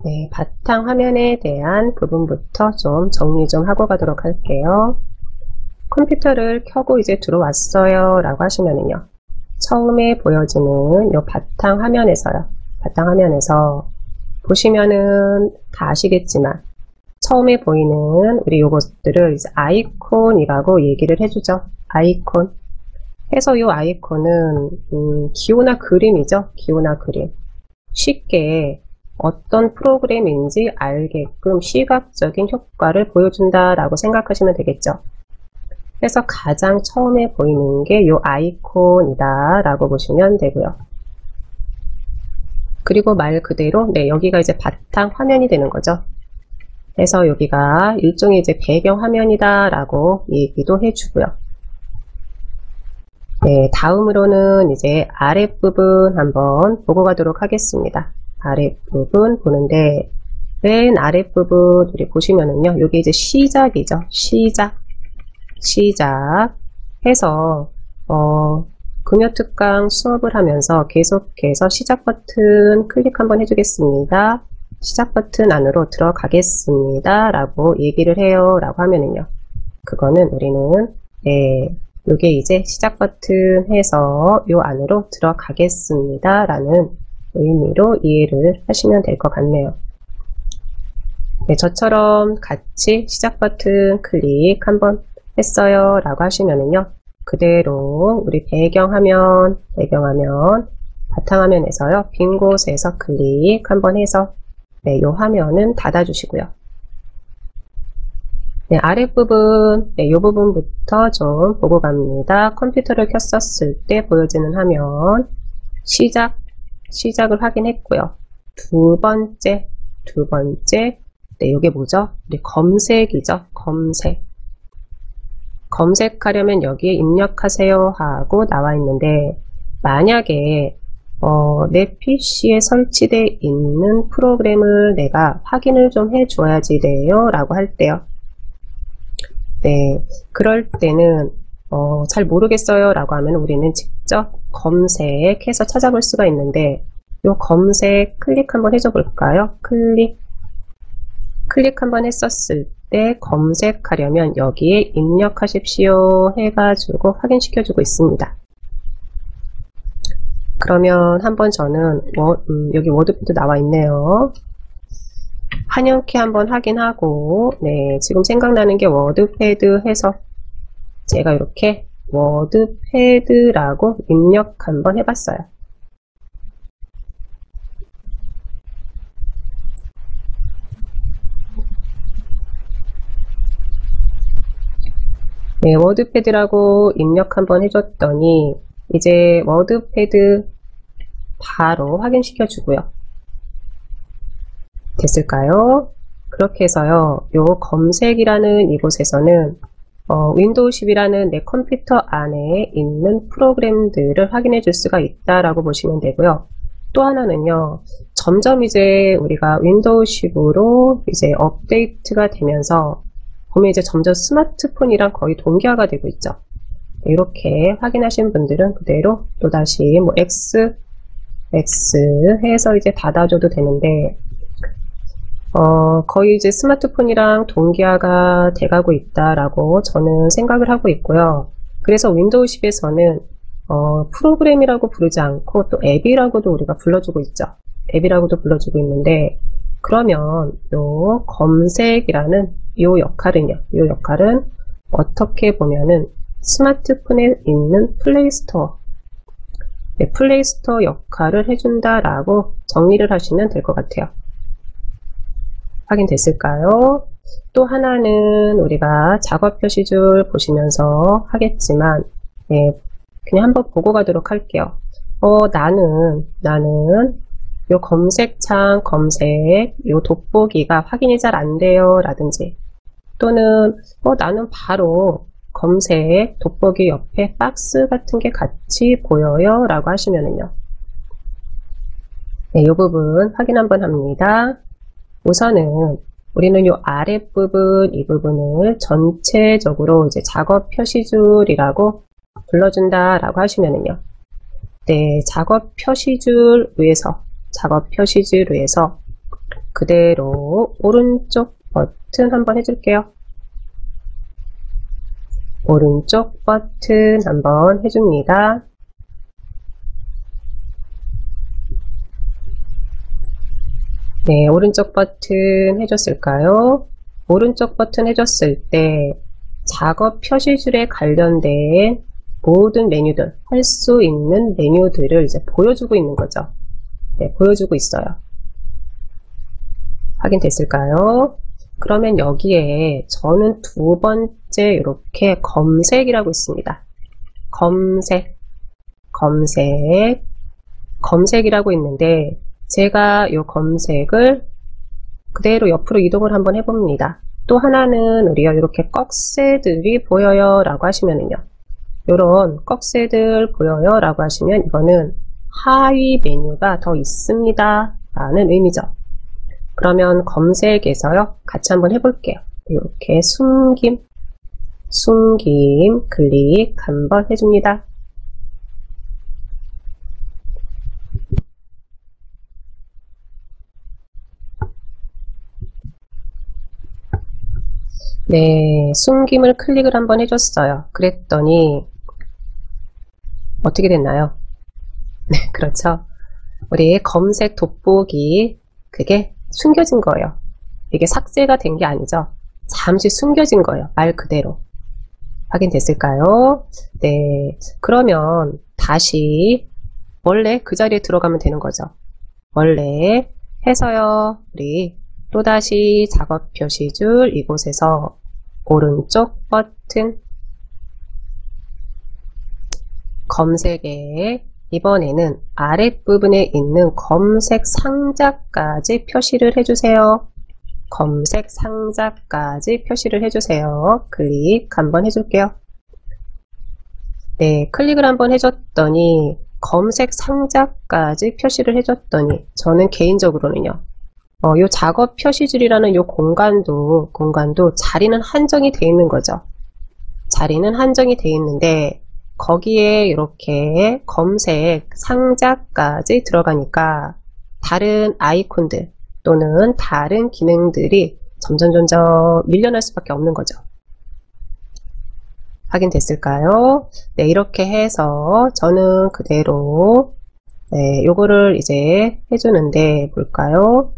네, 바탕화면에 대한 부분부터 좀 정리 좀 하고 가도록 할게요. 컴퓨터를 켜고 이제 들어왔어요 라고 하시면은요, 처음에 보여지는 요 바탕화면에서요, 바탕화면에서 보시면은 다 아시겠지만 처음에 보이는 우리 요것들을 이제 아이콘이라고 얘기를 해주죠. 아이콘 해서 요 아이콘은 기호나 그림이죠. 기호나 그림. 쉽게 어떤 프로그램인지 알게끔 시각적인 효과를 보여준다 라고 생각하시면 되겠죠. 그래서 가장 처음에 보이는 게 요 아이콘이다 라고 보시면 되고요. 그리고 말 그대로 여기가 이제 바탕 화면이 되는 거죠. 그래서 여기가 일종의 이제 배경 화면이다 라고 얘기도 해주고요. 네, 다음으로는 이제 아랫부분 한번 보고 가도록 하겠습니다. 아랫부분 보는데, 맨 아랫부분 우리 보시면은요, 여기 이제 시작이죠. 시작 해서 금요특강 수업을 하면서 계속해서 시작 버튼 클릭 한번 해주겠습니다. 시작 버튼 안으로 들어가겠습니다 라고 얘기를 해요 라고 하면은요, 그거는 우리는 요게 이제 시작 버튼 해서 요 안으로 들어가겠습니다 라는 의미로 이해를 하시면 될 것 같네요. 네, 저처럼 같이 시작 버튼 클릭 한번 했어요 라고 하시면은요, 그대로 우리 배경화면 바탕화면에서요, 빈 곳에서 클릭 한번 해서 요 화면은 닫아 주시고요. 네, 아랫부분, 요 부분부터 좀 보고 갑니다. 컴퓨터를 켰었을 때 보여지는 화면, 시작을 확인했고요. 두 번째, 요게 뭐죠? 우리 검색이죠. 검색하려면 여기에 입력하세요 하고 나와 있는데, 만약에 내 PC에 설치되어 있는 프로그램을 내가 확인을 좀 해줘야지 돼요 라고 할 때요. 네, 그럴 때는 잘 모르겠어요 라고 하면 우리는 직접 검색해서 찾아볼 수가 있는데, 요 검색 클릭 한번 해줘 볼까요? 클릭 한번 했었을 때 검색하려면 여기에 입력하십시오 해가지고 확인시켜주고 있습니다. 그러면 한번 저는 여기 워드패드 나와 있네요. 한영키 한번 확인하고, 네, 지금 생각나는 게 워드패드 해서 제가 이렇게 워드패드라고 입력 한번 해봤어요. 네, 워드패드라고 입력 한번 해줬더니 이제 워드패드 바로 확인시켜 주고요. 됐을까요? 그렇게 해서요, 요 검색이라는 이곳에서는 윈도우 10이라는 내 컴퓨터 안에 있는 프로그램들을 확인해 줄 수가 있다라고 보시면 되고요. 또 하나는요, 점점 이제 우리가 윈도우 10으로 이제 업데이트가 되면서 보면 이제 점점 스마트폰이랑 거의 동기화가 되고 있죠. 이렇게 확인하신 분들은 그대로 또다시 뭐 X 해서 이제 닫아줘도 되는데, 거의 이제 스마트폰이랑 동기화가 돼가고 있다라고 저는 생각을 하고 있고요. 그래서 윈도우 10에서는 프로그램이라고 부르지 않고 또 앱이라고도 우리가 불러주고 있죠. 앱이라고도 불러주고 있는데, 그러면 요 검색이라는 요 역할은 어떻게 보면은 스마트폰에 있는 플레이스토어, 플레이스토어 역할을 해준다라고 정리를 하시면 될 것 같아요. 확인됐을까요? 또 하나는 우리가 작업 표시줄 보시면서 하겠지만, 그냥 한번 보고 가도록 할게요. 나는 요 검색창 요 돋보기가 확인이 잘 안 돼요 라든지, 또는 나는 바로 검색 돋보기 옆에 박스 같은 게 같이 보여요 라고 하시면은요, 네, 요 부분 확인 한번 합니다. 우선은 우리는 요 아랫부분, 이 부분을 전체적으로 이제 작업 표시줄이라고 불러준다 라고 하시면은요, 네, 작업 표시줄 위에서 그대로 오른쪽 버튼 한번 해줄게요. 오른쪽 버튼 한번 해줍니다. 네, 오른쪽 버튼 해줬을까요? 오른쪽 버튼 해줬을 때 작업 표시줄에 관련된 모든 메뉴들, 할 수 있는 메뉴들을 이제 보여주고 있는 거죠. 네, 보여주고 있어요. 확인됐을까요? 그러면 여기에 저는 두 번째 이렇게 검색이라고 있습니다. 검색이라고 있는데 제가 이 검색을 그대로 옆으로 이동을 한번 해봅니다. 또 하나는 우리가 이렇게 꺽쇠들이 보여요 라고 하시면은요. 이런 꺽쇠들 보여요 라고 하시면 이거는 하위 메뉴가 더 있습니다 라는 의미죠. 그러면 검색에서요 같이 한번 해볼게요. 이렇게 숨김 클릭 한번 해줍니다. 네, 숨김을 클릭을 한번 해줬어요. 그랬더니 어떻게 됐나요? 네, 그렇죠. 우리 검색 돋보기 그게 숨겨진 거예요. 이게 삭제가 된 게 아니죠. 잠시 숨겨진 거예요. 말 그대로. 확인됐을까요? 네, 그러면 다시 원래 그 자리에 들어가면 되는 거죠. 원래 해서요. 우리 또다시 작업 표시줄 이곳에서 오른쪽 버튼 검색에 이번에는 아랫부분에 있는 검색 상자까지 표시를 해주세요. 검색 상자까지 표시를 해주세요. 클릭 한번 해줄게요. 네, 클릭을 한번 해줬더니 검색 상자까지 표시를 해줬더니 저는 개인적으로는요. 요 작업 표시줄이라는 요 공간도 자리는 한정이 되어 있는 거죠. 자리는 한정이 되어 있는데 거기에 이렇게 검색 상자까지 들어가니까 다른 아이콘들 또는 다른 기능들이 점점 밀려날 수밖에 없는 거죠. 확인됐을까요? 네, 이렇게 해서 저는 그대로 네, 요거를 이제 해주는데 볼까요?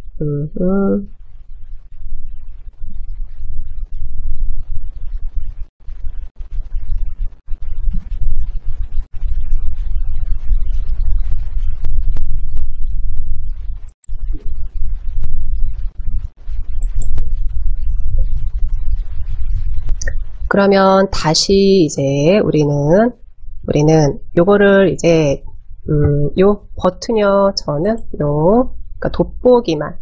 그러면 다시 이제 우리는 요거를 이제 요 버튼이요. 저는 그러니까 돋보기만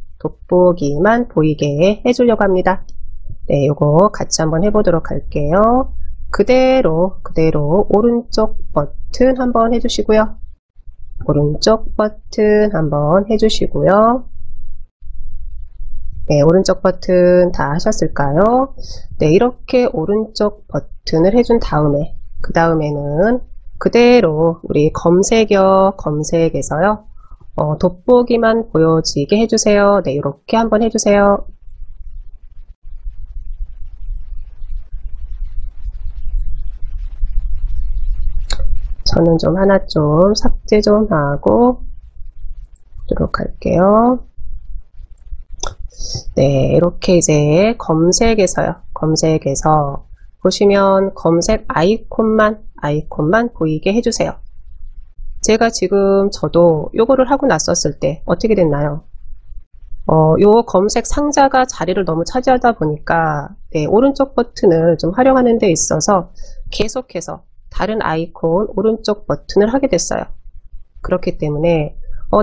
보이게 해주려고 합니다. 네, 요거 같이 한번 해보도록 할게요. 그대로 오른쪽 버튼 한번 해주시고요. 오른쪽 버튼 한번 해주시고요. 네, 오른쪽 버튼 다 하셨을까요? 네, 이렇게 오른쪽 버튼을 해준 다음에 그 다음에는 그대로 우리 검색에서요. 돋보기만 보여지게 해주세요. 네, 이렇게 한번 해주세요. 저는 좀 하나 좀 삭제 좀 하고 하도록 할게요. 네, 이렇게 이제 검색에서 보시면 검색 아이콘만 보이게 해주세요. 제가 지금 저도 요거를 하고 났었을 때 어떻게 됐나요? 요 검색 상자가 자리를 너무 차지하다 보니까 네, 오른쪽 버튼을 좀 활용하는 데 있어서 계속해서 다른 아이콘 오른쪽 버튼을 하게 됐어요. 그렇기 때문에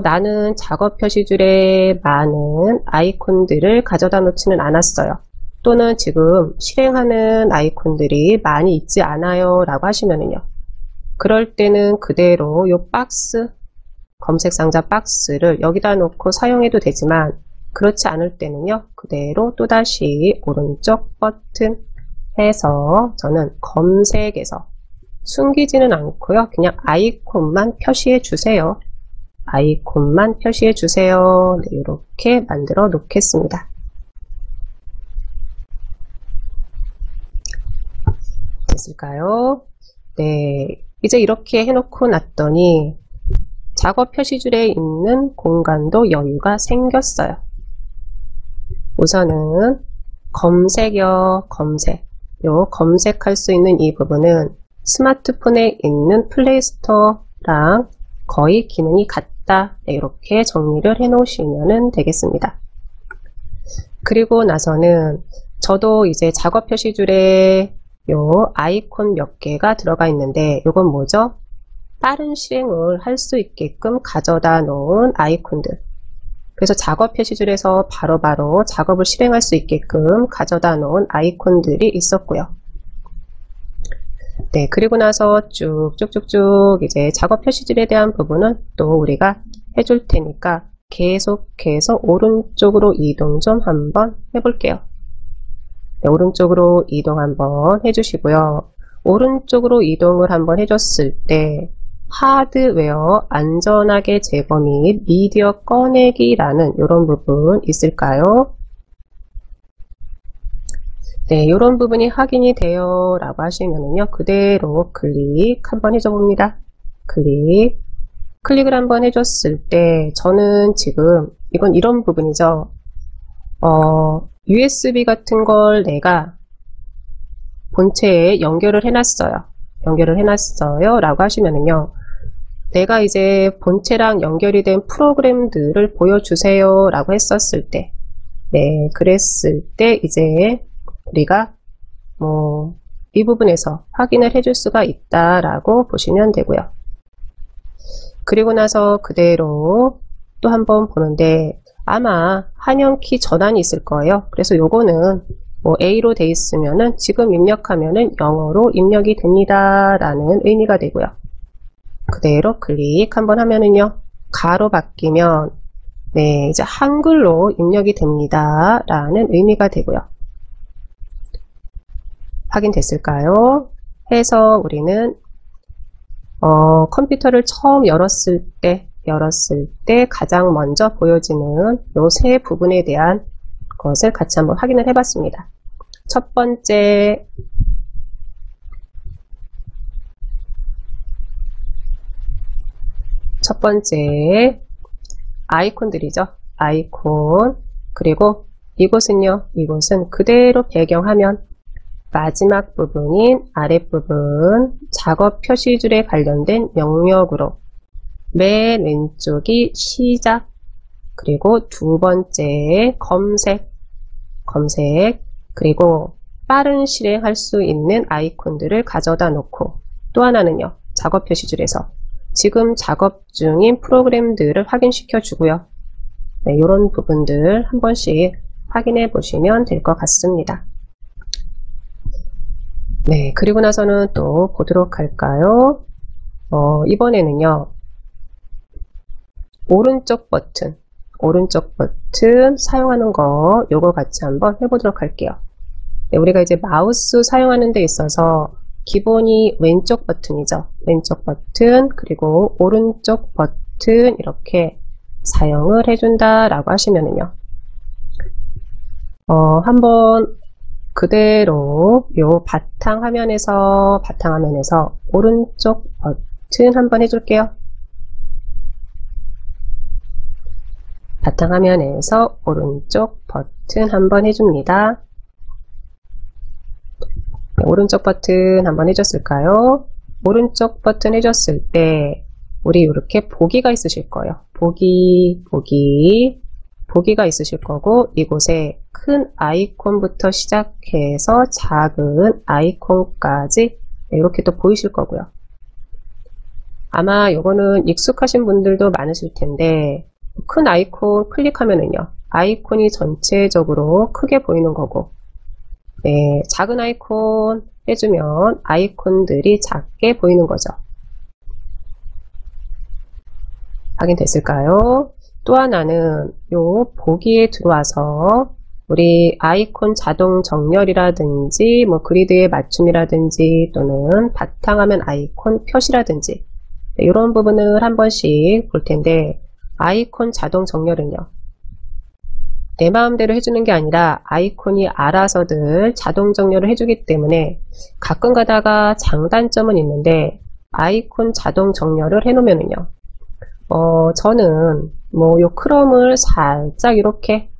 나는 작업 표시줄에 많은 아이콘들을 가져다 놓지는 않았어요. 또는 지금 실행하는 아이콘들이 많이 있지 않아요 라고 하시면은요. 그럴 때는 그대로 요 박스, 검색 상자 박스를 여기다 놓고 사용해도 되지만 그렇지 않을 때는요. 그대로 또다시 오른쪽 버튼 해서 저는 검색에서 숨기지는 않고요. 그냥 아이콘만 표시해 주세요. 아이콘만 표시해 주세요. 네, 이렇게 만들어 놓겠습니다. 됐을까요? 네, 이제 이렇게 해놓고 났더니 작업 표시줄에 있는 공간도 여유가 생겼어요. 우선은 검색어, 요 검색할 수 있는 이 부분은 스마트폰에 있는 플레이스토어랑 거의 기능이 같다. 네, 이렇게 정리를 해 놓으시면 되겠습니다. 그리고 나서는 저도 이제 작업 표시줄에 요 아이콘 몇 개가 들어가 있는데 요건 뭐죠? 빠른 실행을 할 수 있게끔 가져다 놓은 아이콘들. 그래서 작업 표시줄에서 바로바로 작업을 실행할 수 있게끔 가져다 놓은 아이콘들이 있었고요. 네, 그리고 나서 쭉쭉쭉쭉 이제 작업 표시줄에 대한 부분은 또 우리가 해줄 테니까 계속해서 오른쪽으로 이동 좀 한번 해볼게요. 네, 오른쪽으로 이동 한번 해주시고요. 오른쪽으로 이동을 한번 해줬을 때 하드웨어 안전하게 제거 및 미디어 꺼내기라는 이런 부분 있을까요? 네, 이런 부분이 확인이 돼요 라고 하시면은요, 그대로 클릭 한번 해줘 봅니다. 클릭을 한번 해줬을 때 저는 지금 이건 이런 부분이죠. USB 같은 걸 내가 본체에 연결을 해놨어요 라고 하시면은요, 내가 이제 본체랑 연결이 된 프로그램들을 보여주세요 라고 했었을 때, 네, 그랬을 때 이제 우리가 이 부분에서 확인을 해줄 수가 있다라고 보시면 되고요. 그리고 나서 그대로 또 한번 보는데 아마 한영키 전환이 있을 거예요. 그래서 요거는 A로 돼 있으면은 지금 입력하면은 영어로 입력이 됩니다 라는 의미가 되고요. 그대로 클릭 한번 하면은요, 가로 바뀌면 네, 이제 한글로 입력이 됩니다 라는 의미가 되고요. 확인됐을까요? 해서 우리는 컴퓨터를 처음 열었을 때 가장 먼저 보여지는 요 세 부분에 대한 것을 같이 한번 확인을 해봤습니다. 첫 번째, 아이콘들이죠. 아이콘. 그리고 이곳은 그대로 배경화면, 마지막 부분인 아랫부분 작업 표시줄에 관련된 영역으로 맨 왼쪽이 시작, 그리고 두 번째 검색, 그리고 빠른 실행할 수 있는 아이콘들을 가져다 놓고, 또 하나는요, 작업 표시줄에서 지금 작업 중인 프로그램들을 확인시켜 주고요. 네, 이런 부분들 한 번씩 확인해 보시면 될 것 같습니다. 네, 그리고 나서는 또 보도록 할까요? 이번에는요, 오른쪽 버튼 사용하는 거 요거 같이 한번 해보도록 할게요. 네, 우리가 이제 마우스 사용하는 데 있어서 기본이 왼쪽 버튼이죠. 왼쪽 버튼, 그리고 오른쪽 버튼 이렇게 사용을 해준다 라고 하시면은요, 한번 그대로 요 바탕화면에서 오른쪽 버튼 한번 해줄게요. 바탕화면에서 오른쪽 버튼 한번 해줍니다. 오른쪽 버튼 한번 해줬을까요? 오른쪽 버튼 해줬을 때 우리 이렇게 보기가 있으실 거예요. 보기가 있으실 거고, 이곳에 큰 아이콘부터 시작해서 작은 아이콘까지 이렇게 또 보이실 거고요. 아마 요거는 익숙하신 분들도 많으실 텐데, 큰 아이콘 클릭하면은요, 아이콘이 전체적으로 크게 보이는 거고, 네, 작은 아이콘 해주면 아이콘들이 작게 보이는 거죠. 확인됐을까요? 또 하나는 요 보기에 들어와서 우리 아이콘 자동 정렬이라든지 그리드의 맞춤이라든지 또는 바탕화면 아이콘 표시라든지 이런 부분을 한 번씩 볼 텐데, 아이콘 자동 정렬은요. 내 마음대로 해주는 게 아니라 아이콘이 알아서들 자동 정렬을 해주기 때문에 가끔 가다가 장단점은 있는데, 아이콘 자동 정렬을 해놓으면은요. 저는 요 크롬을 살짝 이렇게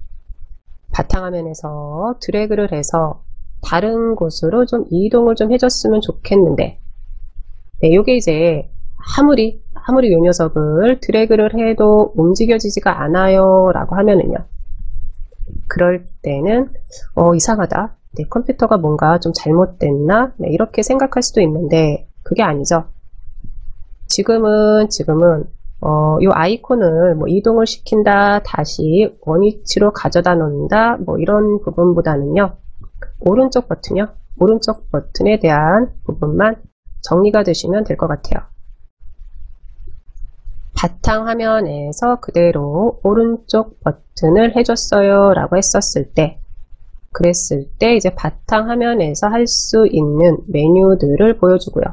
바탕화면에서 드래그를 해서 다른 곳으로 좀 이동을 좀 해줬으면 좋겠는데, 네, 요게 이제 아무리 요 녀석을 드래그를 해도 움직여지지가 않아요 라고 하면은요. 그럴 때는 이상하다. 내 컴퓨터가 뭔가 좀 잘못됐나? 네, 이렇게 생각할 수도 있는데 그게 아니죠. 지금은 요 아이콘을 뭐 이동을 시킨다, 다시 원위치로 가져다 놓는다, 뭐 이런 부분보다는요. 오른쪽 버튼이요. 오른쪽 버튼에 대한 부분만 정리가 되시면 될 것 같아요. 바탕화면에서 그대로 오른쪽 버튼을 해줬어요 라고 했었을 때, 그랬을 때 이제 바탕화면에서 할 수 있는 메뉴들을 보여주고요.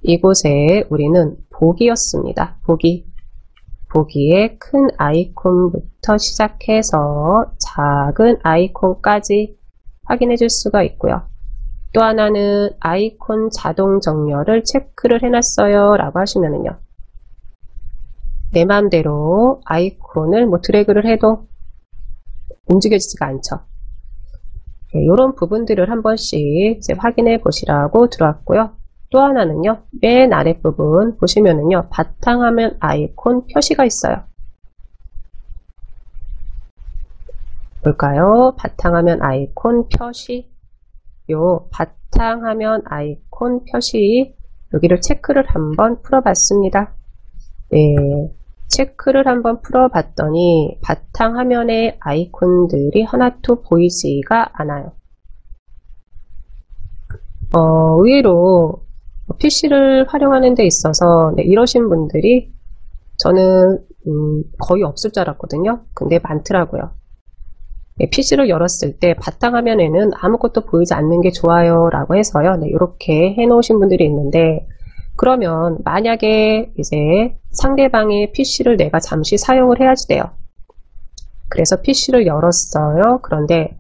이곳에 우리는 보기였습니다. 보기에 큰 아이콘부터 시작해서 작은 아이콘까지 확인해 줄 수가 있고요. 또 하나는 아이콘 자동 정렬을 체크를 해놨어요 라고 하시면은요. 내 마음대로 아이콘을 뭐 드래그를 해도 움직여지지가 않죠. 네, 이런 부분들을 한 번씩 이제 확인해 보시라고 들어왔고요. 또 하나는요, 맨 아랫부분 보시면은요, 바탕화면 아이콘 표시가 있어요. 볼까요? 바탕화면 아이콘 표시. 요 바탕화면 아이콘 표시, 여기를 체크를 한번 풀어봤습니다. 네, 체크를 한번 풀어봤더니 바탕화면의 아이콘들이 하나도 보이지가 않아요. 의외로 PC를 활용하는 데 있어서 네, 이러신 분들이 저는 거의 없을 줄 알았거든요. 근데 많더라고요. 네, PC를 열었을 때 바탕화면에는 아무것도 보이지 않는 게 좋아요 라고 해서요. 네, 이렇게 해놓으신 분들이 있는데, 그러면 만약에 이제 상대방의 PC를 내가 잠시 사용을 해야지 돼요. 그래서 PC를 열었어요. 그런데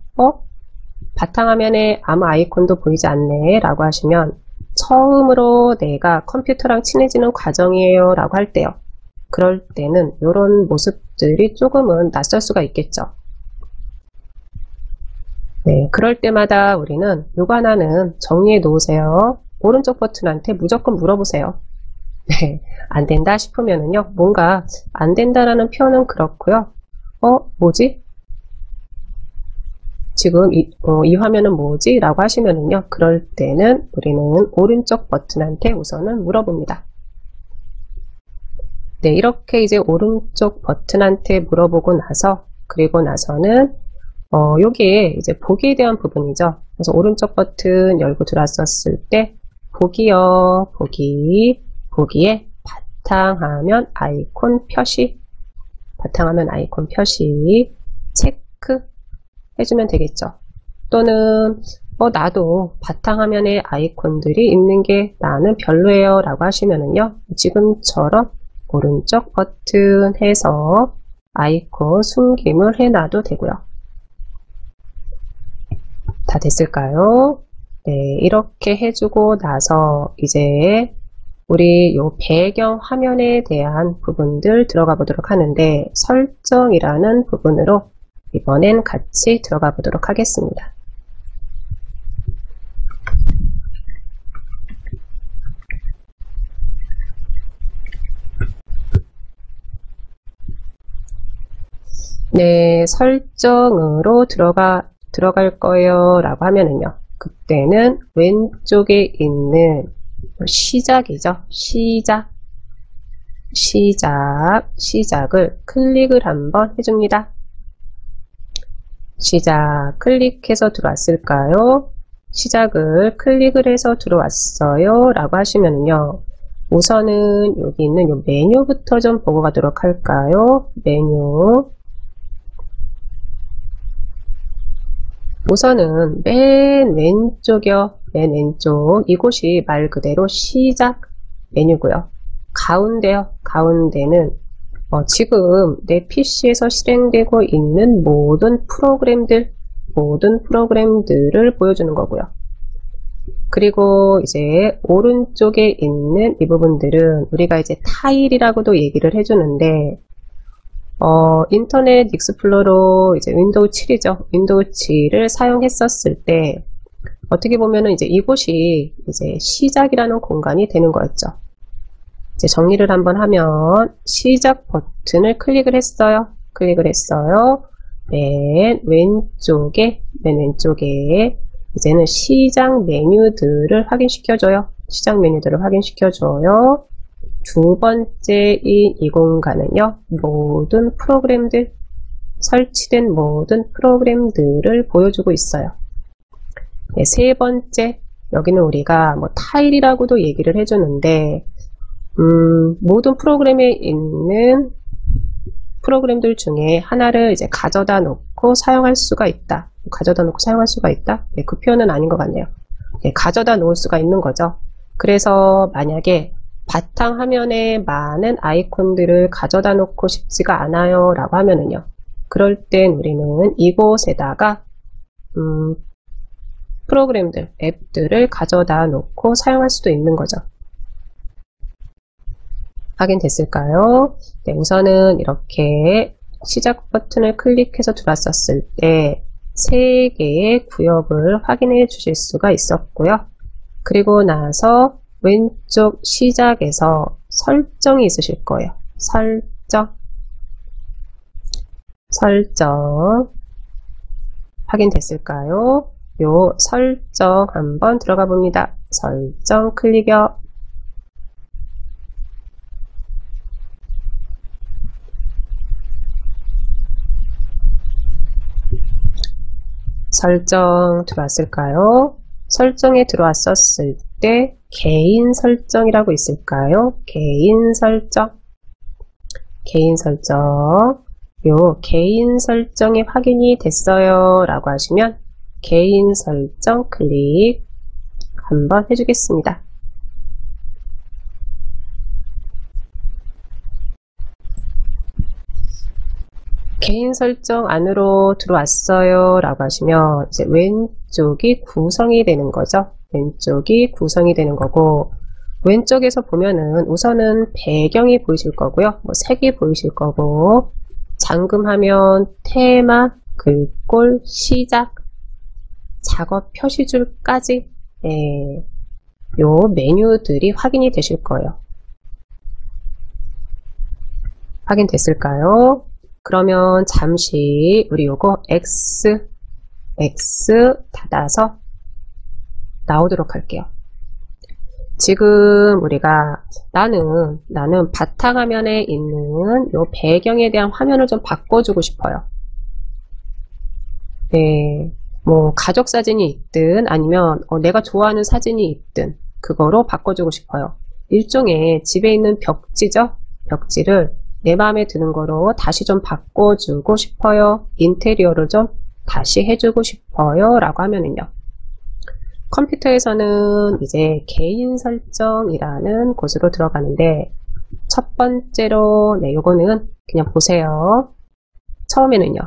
바탕화면에 아무 아이콘도 보이지 않네 라고 하시면, 처음으로 내가 컴퓨터랑 친해지는 과정이에요 라고 할 때요. 그럴 때는 이런 모습들이 조금은 낯설 수가 있겠죠. 네, 그럴 때마다 우리는 요거 하나는 정리해 놓으세요. 오른쪽 버튼한테 무조건 물어보세요. 네, 안 된다 싶으면은요, 뭔가 안 된다라는 표현은 그렇고요. 뭐지? 지금 이 화면은 뭐지? 라고 하시면은요, 그럴 때는 우리는 오른쪽 버튼한테 우선은 물어봅니다. 네, 이렇게 이제 오른쪽 버튼한테 물어보고 나서, 그리고 나서는 요게 이제 보기에 대한 부분이죠. 그래서 오른쪽 버튼 열고 들어왔었을 때 보기요, 보기에 바탕화면 아이콘 표시, 바탕화면 아이콘 표시 체크 해주면 되겠죠. 또는 나도 바탕화면에 아이콘들이 있는 게 나는 별로예요 라고 하시면은요, 지금처럼 오른쪽 버튼 해서 아이콘 숨김을 해놔도 되고요. 다 됐을까요? 네, 이렇게 해주고 나서 이제 우리 요 배경 화면에 대한 부분들 들어가 보도록 하는데, 설정이라는 부분으로 이번엔 같이 들어가 보도록 하겠습니다. 네, 설정으로 들어갈 거예요 라고 하면은요, 그때는 왼쪽에 있는 시작이죠. 시작을 클릭을 한번 해줍니다. 시작 클릭해서 들어왔을까요? 시작을 클릭을 해서 들어왔어요 라고 하시면은요, 우선은 여기 있는 요 메뉴부터 좀 보고 가도록 할까요? 메뉴. 우선은 맨 왼쪽이요. 맨 왼쪽. 이곳이 말 그대로 시작 메뉴고요. 가운데요. 가운데는 지금 내 PC에서 실행되고 있는 모든 프로그램들을 보여주는 거고요. 그리고 이제 오른쪽에 있는 이 부분들은 우리가 이제 타일이라고도 얘기를 해주는데, 인터넷 익스플로러 이제 윈도우 7이죠. 윈도우 7을 사용했었을 때, 어떻게 보면은 이제 이곳이 이제 시작이라는 공간이 되는 거였죠. 이제 정리를 한번 하면, 시작 버튼을 클릭을 했어요. 맨 왼쪽에, 이제는 시작 메뉴들을 확인시켜줘요. 두 번째인 이 공간은요, 설치된 모든 프로그램들을 보여주고 있어요. 네, 세 번째, 여기는 우리가 뭐 타일이라고도 얘기를 해주는데, 모든 프로그램에 있는 프로그램들 중에 하나를 이제 가져다 놓고 사용할 수가 있다. 네, 그 표현은 아닌 것 같네요. 네, 가져다 놓을 수가 있는 거죠. 그래서 만약에 바탕화면에 많은 아이콘들을 가져다 놓고 싶지가 않아요 라고 하면은요, 그럴 땐 우리는 이곳에다가 프로그램들, 앱들을 가져다 놓고 사용할 수도 있는 거죠. 확인됐을까요? 네, 우선은 이렇게 시작 버튼을 클릭해서 들어왔었을 때 3개의 구역을 확인해 주실 수가 있었고요. 그리고 나서 왼쪽 시작에서 설정이 있으실 거예요. 설정 확인됐을까요? 요 설정 한번 들어가 봅니다. 설정 클릭이요. 설정 들어왔을까요? 설정에 들어왔었을 때 개인 설정이라고 있을까요? 개인 설정. 요 개인 설정이 확인이 됐어요 라고 하시면 개인 설정 클릭 한번 해주겠습니다. 개인 설정 안으로 들어왔어요 라고 하시면 이제 왼쪽이 구성이 되는 거죠. 왼쪽에서 보면은 우선은 배경이 보이실 거고요. 뭐 색이 보이실 거고, 잠금하면 테마, 글꼴, 시작, 작업 표시줄까지 요 메뉴들이 확인이 되실 거예요. 확인됐을까요? 그러면 잠시 우리 요거 X 닫아서 나오도록 할게요. 지금 우리가 나는 바탕화면에 있는 요 배경에 대한 화면을 좀 바꿔주고 싶어요. 네, 뭐 가족 사진이 있든 아니면 내가 좋아하는 사진이 있든 그거로 바꿔주고 싶어요. 일종의 집에 있는 벽지죠. 벽지를 내 마음에 드는 거로 다시 좀 바꿔주고 싶어요. 인테리어를 좀 다시 해주고 싶어요 라고 하면은요, 컴퓨터에서는 이제 개인 설정이라는 곳으로 들어가는데, 첫 번째로 요거는 그냥 보세요. 처음에는요,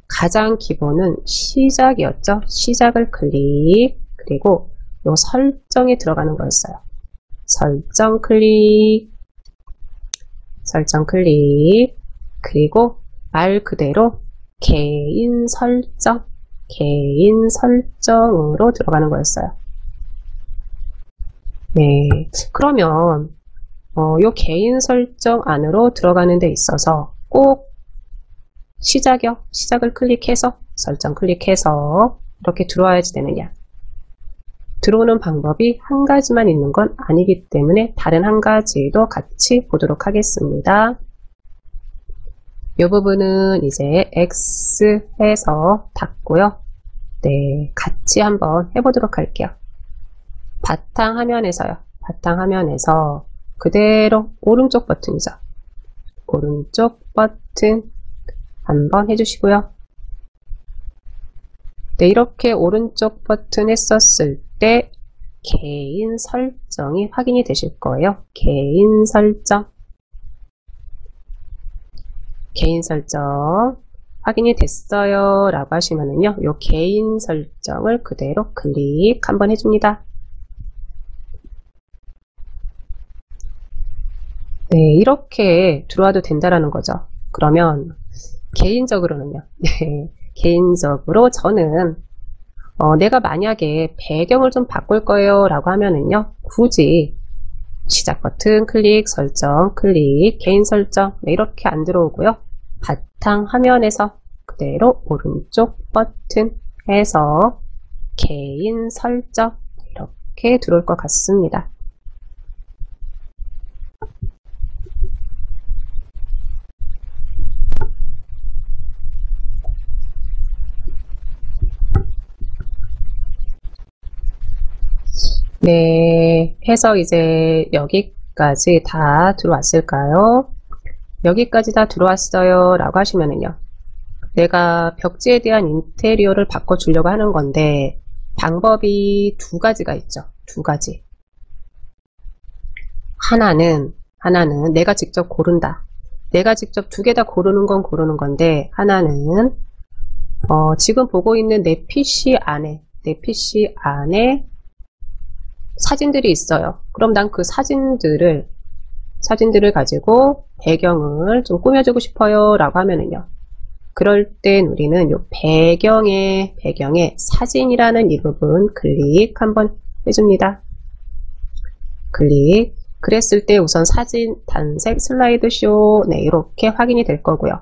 가장 기본은 시작이었죠. 시작을 클릭, 그리고 요 설정에 들어가는 거였어요. 설정 클릭, 그리고 말 그대로 개인 설정으로 들어가는 거였어요. 네, 그러면 요 개인 설정 안으로 들어가는 데 있어서 꼭 시작을 클릭해서 설정 클릭해서 이렇게 들어와야지 되느냐? 들어오는 방법이 한 가지만 있는 건 아니기 때문에 다른 한 가지도 같이 보도록 하겠습니다. 이 부분은 이제 X 해서 닫고요. 네, 같이 한번 해보도록 할게요. 바탕화면에서 그대로 오른쪽 버튼이죠. 오른쪽 버튼 한번 해주시고요. 네, 이렇게 오른쪽 버튼 했었을 때 개인 설정이 확인이 되실 거예요. 개인 설정. 개인 설정 확인이 됐어요 라고 하시면은요, 요 개인 설정을 그대로 클릭 한번 해줍니다. 네, 이렇게 들어와도 된다라는 거죠. 그러면 개인적으로는요, 네, 개인적으로 저는 내가 만약에 배경을 좀 바꿀 거예요 라고 하면은요, 굳이 시작 버튼 클릭, 설정 클릭, 개인 설정, 네, 이렇게 안 들어오고요, 바탕 화면에서 그대로 오른쪽 버튼에서 개인 설정 이렇게 들어올 것 같습니다. 네, 해서 이제 여기까지 다 들어왔을까요? 여기까지 다 들어왔어요 라고 하시면은요, 내가 벽지에 대한 인테리어를 바꿔주려고 하는 건데 방법이 두 가지가 있죠. 두 가지. 하나는 내가 직접 고른다. 내가 직접 두 개 다 고르는 건 고르는 건데, 하나는 지금 보고 있는 내 PC 안에 사진들이 있어요. 그럼 난 그 사진들을 가지고 배경을 좀 꾸며주고 싶어요 라고 하면은요, 그럴 땐 우리는 요 배경에 사진이라는 이 부분 클릭 한번 해줍니다. 클릭. 그랬을 때 우선 사진 단색 슬라이드쇼, 네, 이렇게 확인이 될 거고요.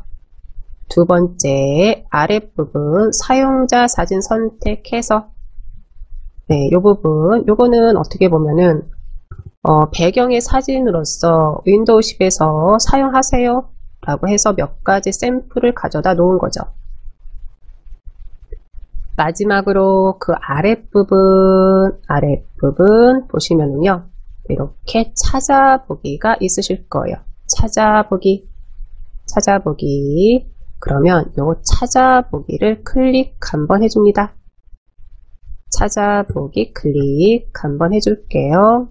두 번째 아랫부분 사용자 사진 선택해서, 네, 요 부분, 요거는 어떻게 보면은 배경의 사진으로서 윈도우 10에서 사용하세요 라고 해서 몇 가지 샘플을 가져다 놓은 거죠. 마지막으로 그 아랫부분 보시면은요, 이렇게 찾아보기가 있으실 거예요. 찾아보기. 그러면 요 찾아보기를 클릭 한번 해줍니다. 찾아보기 클릭 한번 해줄게요.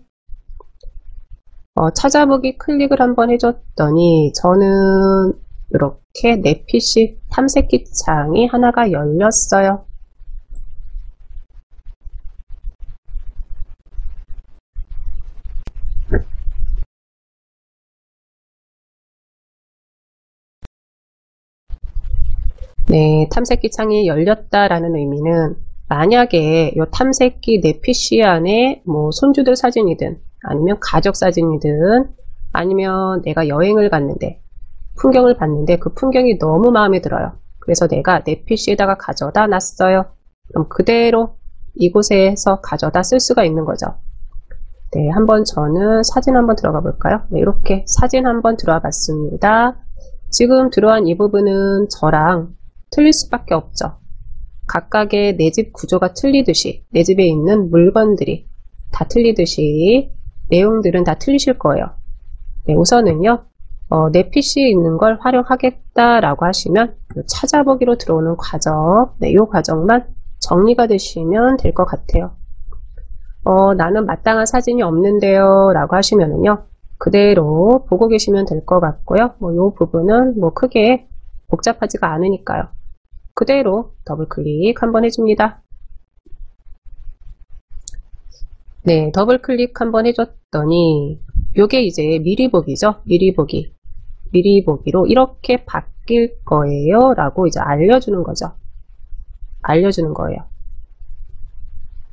찾아보기 클릭을 한번 해줬더니 저는 이렇게 내 PC 탐색기 창이 하나가 열렸어요. 네, 탐색기 창이 열렸다라는 의미는 만약에 이 탐색기 내 PC 안에 뭐 손주들 사진이든 아니면 가족 사진이든 아니면 내가 여행을 갔는데 풍경을 봤는데 그 풍경이 너무 마음에 들어요. 그래서 내가 내 PC에다가 가져다 놨어요. 그럼 그대로 이곳에서 가져다 쓸 수가 있는 거죠. 네, 한번 저는 사진 한번 들어가 볼까요? 네, 이렇게 사진 한번 들어와 봤습니다. 지금 들어간 이 부분은 저랑 틀릴 수밖에 없죠. 각각의 내 집 구조가 틀리듯이, 내 집에 있는 물건들이 다 틀리듯이 내용들은 다 틀리실 거예요. 네, 우선은요, 내 PC에 있는 걸 활용하겠다라고 하시면 찾아보기로 들어오는 과정, 네, 이 과정만 정리가 되시면 될 것 같아요. 나는 마땅한 사진이 없는데요 라고 하시면은요, 그대로 보고 계시면 될 것 같고요. 이 부분은 뭐 크게 복잡하지가 않으니까요. 그대로 더블 클릭 한번 해줍니다. 네, 더블 클릭 한번 해줬더니 요게 이제 미리 보기죠. 미리 보기로 이렇게 바뀔 거예요 라고 이제 알려주는 거죠. 알려주는 거예요.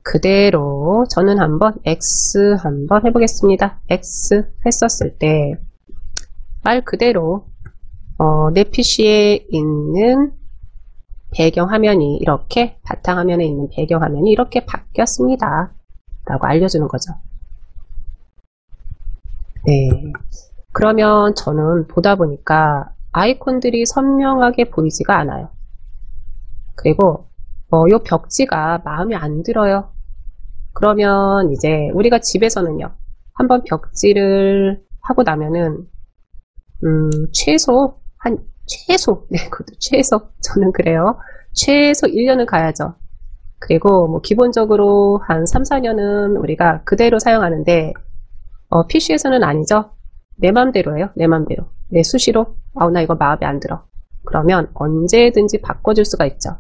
그대로 저는 한번 X 한번 해보겠습니다. X 했었을 때 말 그대로 내 PC에 있는 배경화면이 이렇게 바탕화면에 있는 배경화면이 이렇게 바뀌었습니다 라고 알려주는 거죠. 네, 그러면 저는 보다 보니까 아이콘들이 선명하게 보이지가 않아요. 그리고 요 벽지가 마음에 안 들어요. 그러면 이제 우리가 집에서는요, 한번 벽지를 하고 나면은 최소 네, 그것도 최소, 저는 그래요. 최소 1년은 가야죠. 그리고 뭐 기본적으로 한 3, 4년은 우리가 그대로 사용하는데 PC에서는 아니죠. 내 맘대로예요. 내 맘대로. 내 수시로 나 이거 마음에 안 들어. 그러면 언제든지 바꿔줄 수가 있죠.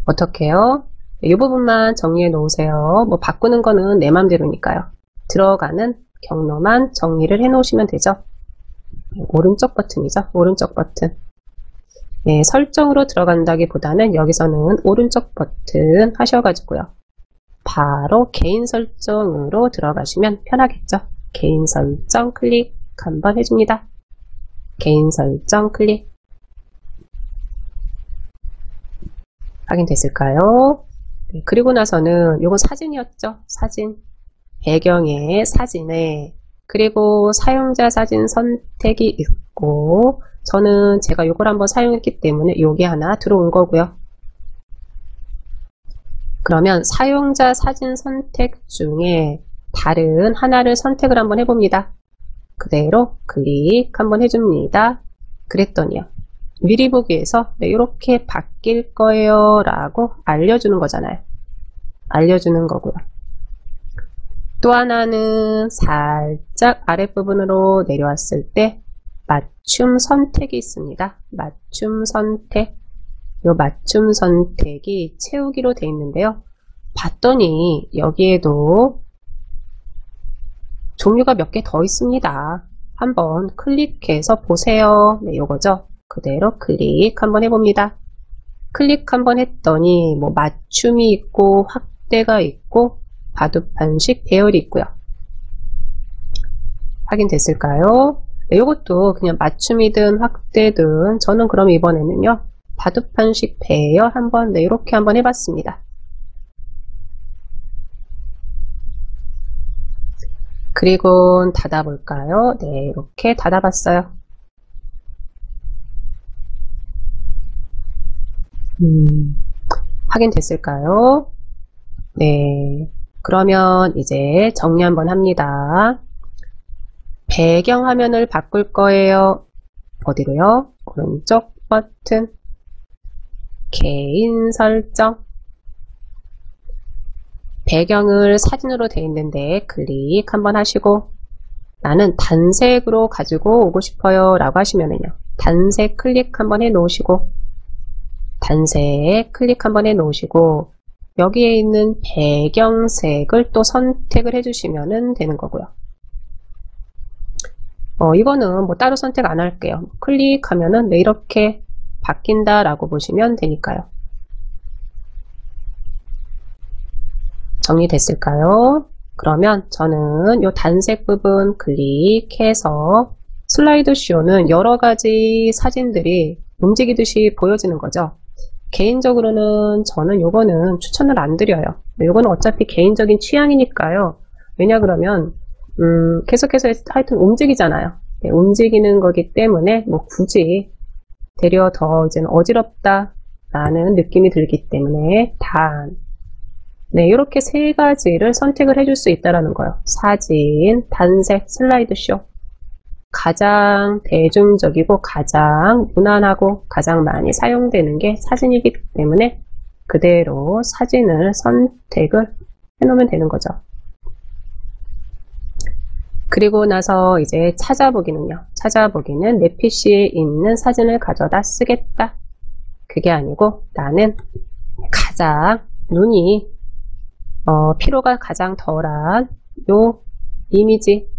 어떻게 해요? 이 부분만 정리해 놓으세요. 뭐 바꾸는 거는 내 맘대로니까요. 들어가는 경로만 정리를 해 놓으시면 되죠. 오른쪽 버튼이죠. 오른쪽 버튼. 네, 설정으로 들어간다기보다는 여기서는 오른쪽 버튼 하셔가지고요. 바로 개인 설정으로 들어가시면 편하겠죠. 개인 설정 클릭 한번 해줍니다. 개인 설정 클릭. 확인됐을까요? 네, 그리고 나서는 요건 사진이었죠. 사진. 배경에 사진에 그리고 사용자 사진 선택이 있고 저는 제가 요걸 한번 사용했기 때문에 요게 하나 들어온 거고요. 그러면 사용자 사진 선택 중에 다른 하나를 선택을 한번 해봅니다. 그대로 클릭 한번 해줍니다. 그랬더니요. 미리 보기에서 네, 이렇게 바뀔 거예요 라고 알려주는 거잖아요. 알려주는 거고요. 또 하나는 살짝 아랫부분으로 내려왔을 때 맞춤 선택이 있습니다. 맞춤 선택. 이 맞춤 선택이 채우기로 되어 있는데요. 봤더니 여기에도 종류가 몇 개 더 있습니다. 한번 클릭해서 보세요. 네, 요거죠. 그대로 클릭 한번 해봅니다. 클릭 한번 했더니 뭐 맞춤이 있고 확대가 있고 바둑판식 배열이 있고요. 확인됐을까요? 네, 이것도 그냥 맞춤이든 확대든 저는 그럼 이번에는요. 바둑판식 배열 한번 네, 이렇게 한번 해봤습니다. 그리고 닫아볼까요? 네, 이렇게 닫아봤어요. 확인됐을까요? 네. 그러면 이제 정리 한번 합니다. 배경 화면을 바꿀 거예요. 어디로요? 오른쪽 버튼. 개인 설정. 배경을 사진으로 되어 있는데 클릭 한번 하시고 나는 단색으로 가지고 오고 싶어요 라고 하시면은요. 단색 클릭 한번 해 놓으시고 단색 클릭 한번 해 놓으시고 여기에 있는 배경색을 또 선택을 해주시면 되는 거고요. 이거는 뭐 따로 선택 안 할게요. 클릭하면은 네, 이렇게 바뀐다 라고 보시면 되니까요. 정리됐을까요? 그러면 저는 이 단색 부분 클릭해서 슬라이드 쇼는 여러 가지 사진들이 움직이듯이 보여지는 거죠. 개인적으로는 저는 요거는 추천을 안 드려요. 요거는 어차피 개인적인 취향이니까요. 왜냐 그러면 계속해서 하여튼 움직이잖아요. 네, 움직이는 거기 때문에 뭐 굳이 되려 더 이제는 어지럽다 라는 느낌이 들기 때문에 네, 이렇게 세 가지를 선택을 해줄 수 있다는 거예요. 사진, 단색, 슬라이드쇼. 가장 대중적이고 가장 무난하고 가장 많이 사용되는 게 사진이기 때문에 그대로 사진을 선택을 해놓으면 되는 거죠. 그리고 나서 이제 찾아보기는요. 찾아보기는 내 PC에 있는 사진을 가져다 쓰겠다. 그게 아니고 나는 가장 눈이 피로가 가장 덜한 요 이미지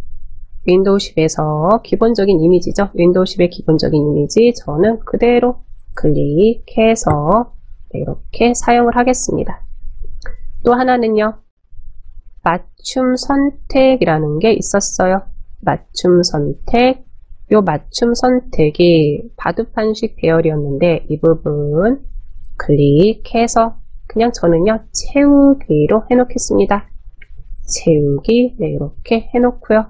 윈도우 10에서 기본적인 이미지죠. 윈도우 10의 기본적인 이미지 저는 그대로 클릭해서 이렇게 사용을 하겠습니다. 또 하나는요. 맞춤 선택이라는 게 있었어요. 맞춤 선택. 요 맞춤 선택이 바둑판식 배열이었는데 이 부분 클릭해서 그냥 저는요. 채우기로 해놓겠습니다. 채우기 네, 이렇게 해놓고요.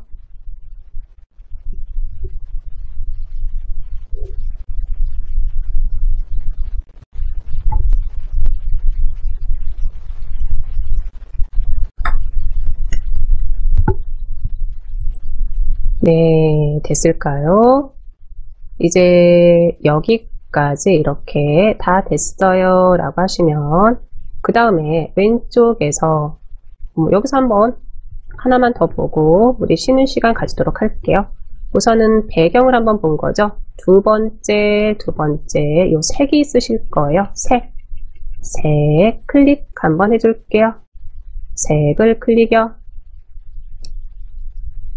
네, 됐을까요? 이제 여기 여기까지 이렇게 다 됐어요 라고 하시면 그 다음에 왼쪽에서 여기서 한번 하나만 더 보고 우리 쉬는 시간 가지도록 할게요. 우선은 배경을 한번 본 거죠. 두 번째 요 색이 있으실 거예요. 색 클릭 한번 해줄게요. 색을 클릭이요.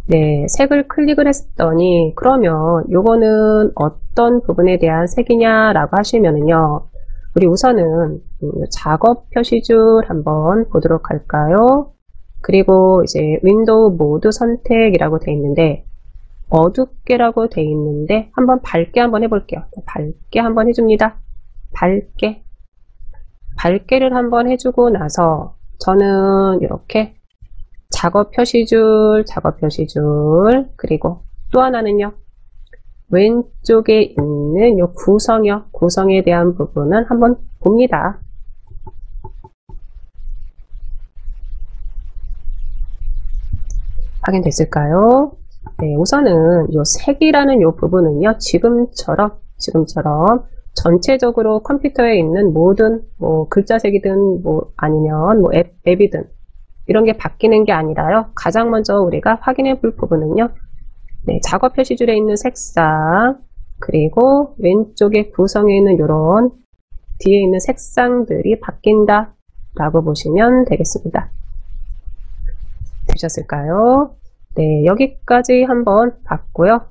네, 색을 클릭을 했더니 그러면 요거는 어떤 부분에 대한 색이냐라고 하시면은요. 우리 우선은 작업 표시줄 한번 보도록 할까요? 그리고 이제 윈도우 모드 선택이라고 돼 있는데 어둡게라고 돼 있는데 한번 밝게 한번 해볼게요. 밝게 한번 해줍니다. 밝게를 한번 해주고 나서 저는 이렇게 작업 표시줄 그리고 또 하나는요. 왼쪽에 있는 요 구성에 대한 부분은 한번 봅니다. 확인됐을까요? 네, 우선은 요 색이라는 요 부분은요. 지금처럼 전체적으로 컴퓨터에 있는 모든 글자색이든 아니면 앱이든 이런 게 바뀌는 게 아니라요. 가장 먼저 우리가 확인해 볼 부분은요. 네, 작업 표시줄에 있는 색상 그리고 왼쪽에 구성에 있는 이런 뒤에 있는 색상들이 바뀐다 라고 보시면 되겠습니다. 되셨을까요? 네, 여기까지 한번 봤고요.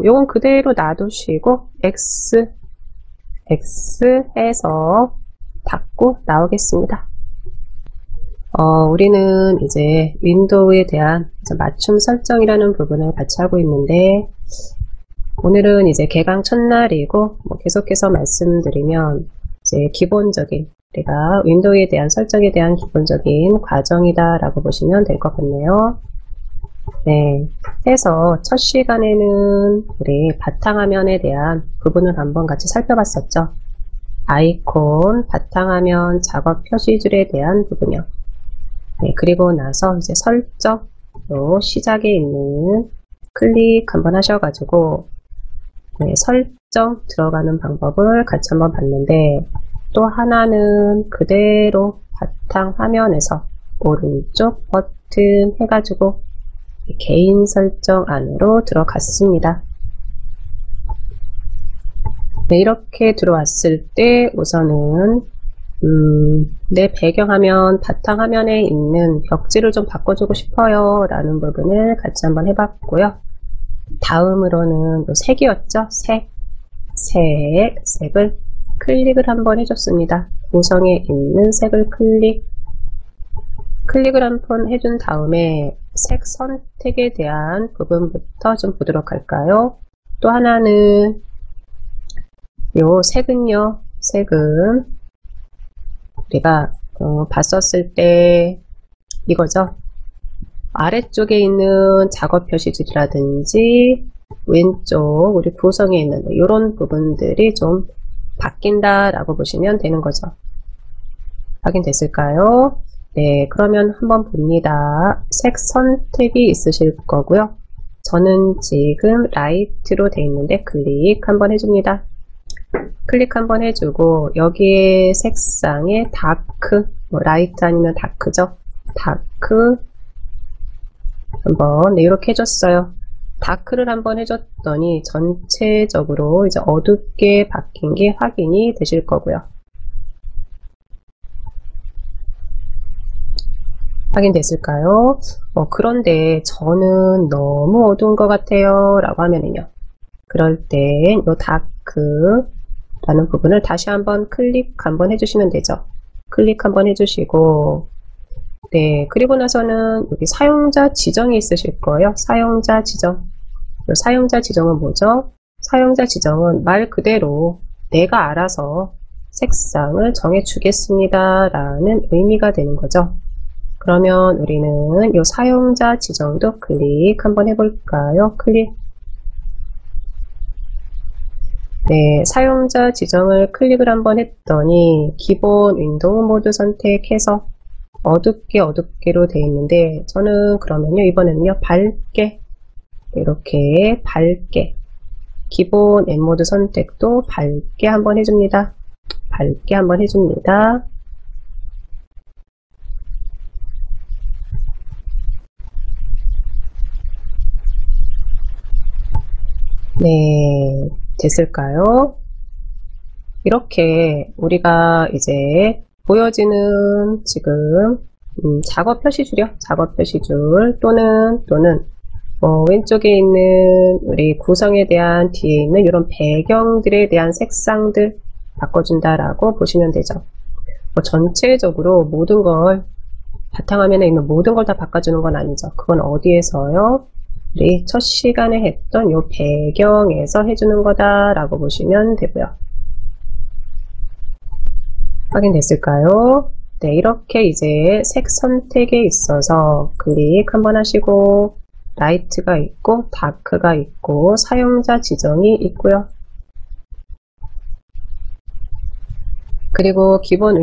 요건 그대로 놔두시고 X 해서 닫고 나오겠습니다. 우리는 이제 윈도우에 대한 맞춤 설정이라는 부분을 같이 하고 있는데 오늘은 이제 개강 첫날이고 계속해서 말씀드리면 이제 기본적인 우리가 윈도우에 대한 설정에 대한 기본적인 과정이다 라고 보시면 될 것 같네요. 네, 해서 첫 시간에는 우리 바탕화면에 대한 부분을 한번 같이 살펴봤었죠. 아이콘, 바탕화면, 작업 표시줄에 대한 부분이요. 네, 그리고 나서 이제 설정으로 시작에 있는 클릭 한번 하셔가지고 네, 설정 들어가는 방법을 같이 한번 봤는데 또 하나는 그대로 바탕화면에서 오른쪽 버튼 해가지고 개인 설정 안으로 들어갔습니다. 네, 이렇게 들어왔을 때 우선은 내 배경화면 바탕화면에 있는 벽지를 좀 바꿔주고 싶어요 라는 부분을 같이 한번 해봤고요. 다음으로는 색이었죠. 색을 클릭을 한번 해줬습니다. 구성에 있는 색을 클릭을 한번 해준 다음에 색 선택에 대한 부분부터 좀 보도록 할까요? 또 하나는 요 색은 우리가 봤었을 때 이거죠. 아래쪽에 있는 작업 표시줄이라든지 왼쪽 우리 구성에 있는 이런 부분들이 좀 바뀐다 라고 보시면 되는 거죠. 확인됐을까요? 네, 그러면 한번 봅니다. 색 선택이 있으실 거고요. 저는 지금 라이트로 되어 있는데 클릭 한번 해줍니다. 클릭 한번 해주고 여기에 색상에 다크, 라이트 아니면 다크죠. 다크 한번 이렇게 해줬어요. 다크를 한번 해줬더니 전체적으로 이제 어둡게 바뀐 게 확인이 되실 거고요. 확인됐을까요? 그런데 저는 너무 어두운 것 같아요 라고 하면은요. 그럴 땐 요 다크 라는 부분을 다시 한번 클릭 한번 해주시면 되죠. 클릭 한번 해주시고 네, 그리고 나서는 여기 사용자 지정이 있으실 거예요. 사용자 지정. 사용자 지정은 뭐죠? 사용자 지정은 말 그대로 내가 알아서 색상을 정해 주겠습니다 라는 의미가 되는 거죠. 그러면 우리는 이 사용자 지정도 클릭 한번 해볼까요? 클릭. 네, 사용자 지정을 클릭을 한번 했더니 기본 윈도우 모드 선택해서 어둡게로 되어 있는데 저는 그러면요 이번에는요 밝게 이렇게 밝게 기본 앱모드 선택도 밝게 한번 해줍니다. 밝게 한번 해줍니다. 네, 됐을까요? 이렇게 우리가 이제 보여지는 지금 작업 표시줄이요. 작업 표시줄 또는 왼쪽에 있는 우리 구성에 대한 뒤에 있는 이런 배경들에 대한 색상들 바꿔준다라고 보시면 되죠. 전체적으로 모든 걸 바탕화면에 있는 모든 걸 다 바꿔주는 건 아니죠. 그건 어디에서요? 우리 첫 시간에 했던 이 배경에서 해주는 거다라고 보시면 되고요. 확인됐을까요? 네, 이렇게 이제 색 선택에 있어서 클릭 한번 하시고 라이트가 있고 다크가 있고 사용자 지정이 있고요. 그리고 기본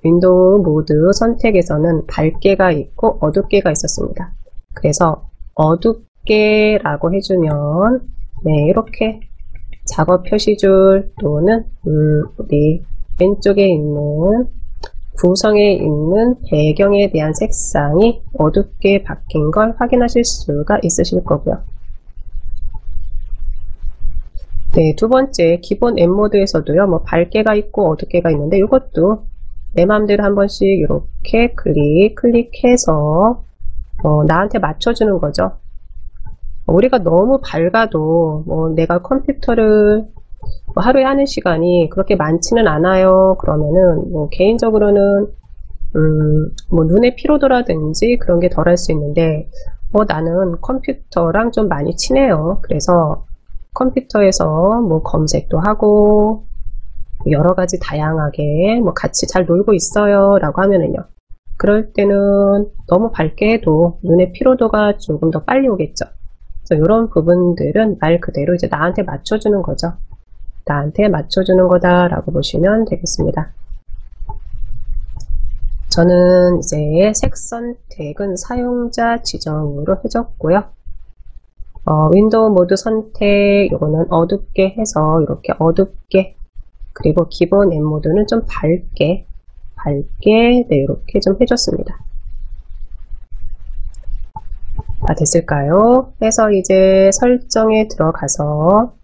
윈도우 모드 선택에서는 밝게가 있고 어둡게가 있었습니다. 그래서 어둡게라고 해주면 네, 이렇게 작업 표시줄 또는 우리 왼쪽에 있는 구성에 있는 배경에 대한 색상이 어둡게 바뀐 걸 확인하실 수가 있으실 거고요. 네, 두 번째 기본 앱모드에서도요, 밝게가 있고 어둡게가 있는데 이것도 내 마음대로 한 번씩 이렇게 클릭해서 나한테 맞춰주는 거죠. 우리가 너무 밝아도 내가 컴퓨터를 하루에 하는 시간이 그렇게 많지는 않아요. 그러면은 개인적으로는 눈의 피로도라든지 그런 게 덜할 수 있는데 나는 컴퓨터랑 좀 많이 친해요. 그래서 컴퓨터에서 검색도 하고 여러 가지 다양하게 같이 잘 놀고 있어요 라고 하면은요, 그럴 때는 너무 밝게 해도 눈의 피로도가 조금 더 빨리 오겠죠. 그래서 이런 부분들은 말 그대로 이제 나한테 맞춰주는 거죠. 나한테 맞춰주는 거다 라고 보시면 되겠습니다. 저는 이제 색 선택은 사용자 지정으로 해줬고요. 윈도우 모드 선택 이거는 어둡게 해서 이렇게 어둡게, 그리고 기본 앱 모드는 좀 밝게 네, 이렇게 좀 해줬습니다. 다 됐을까요? 해서 이제 설정에 들어가서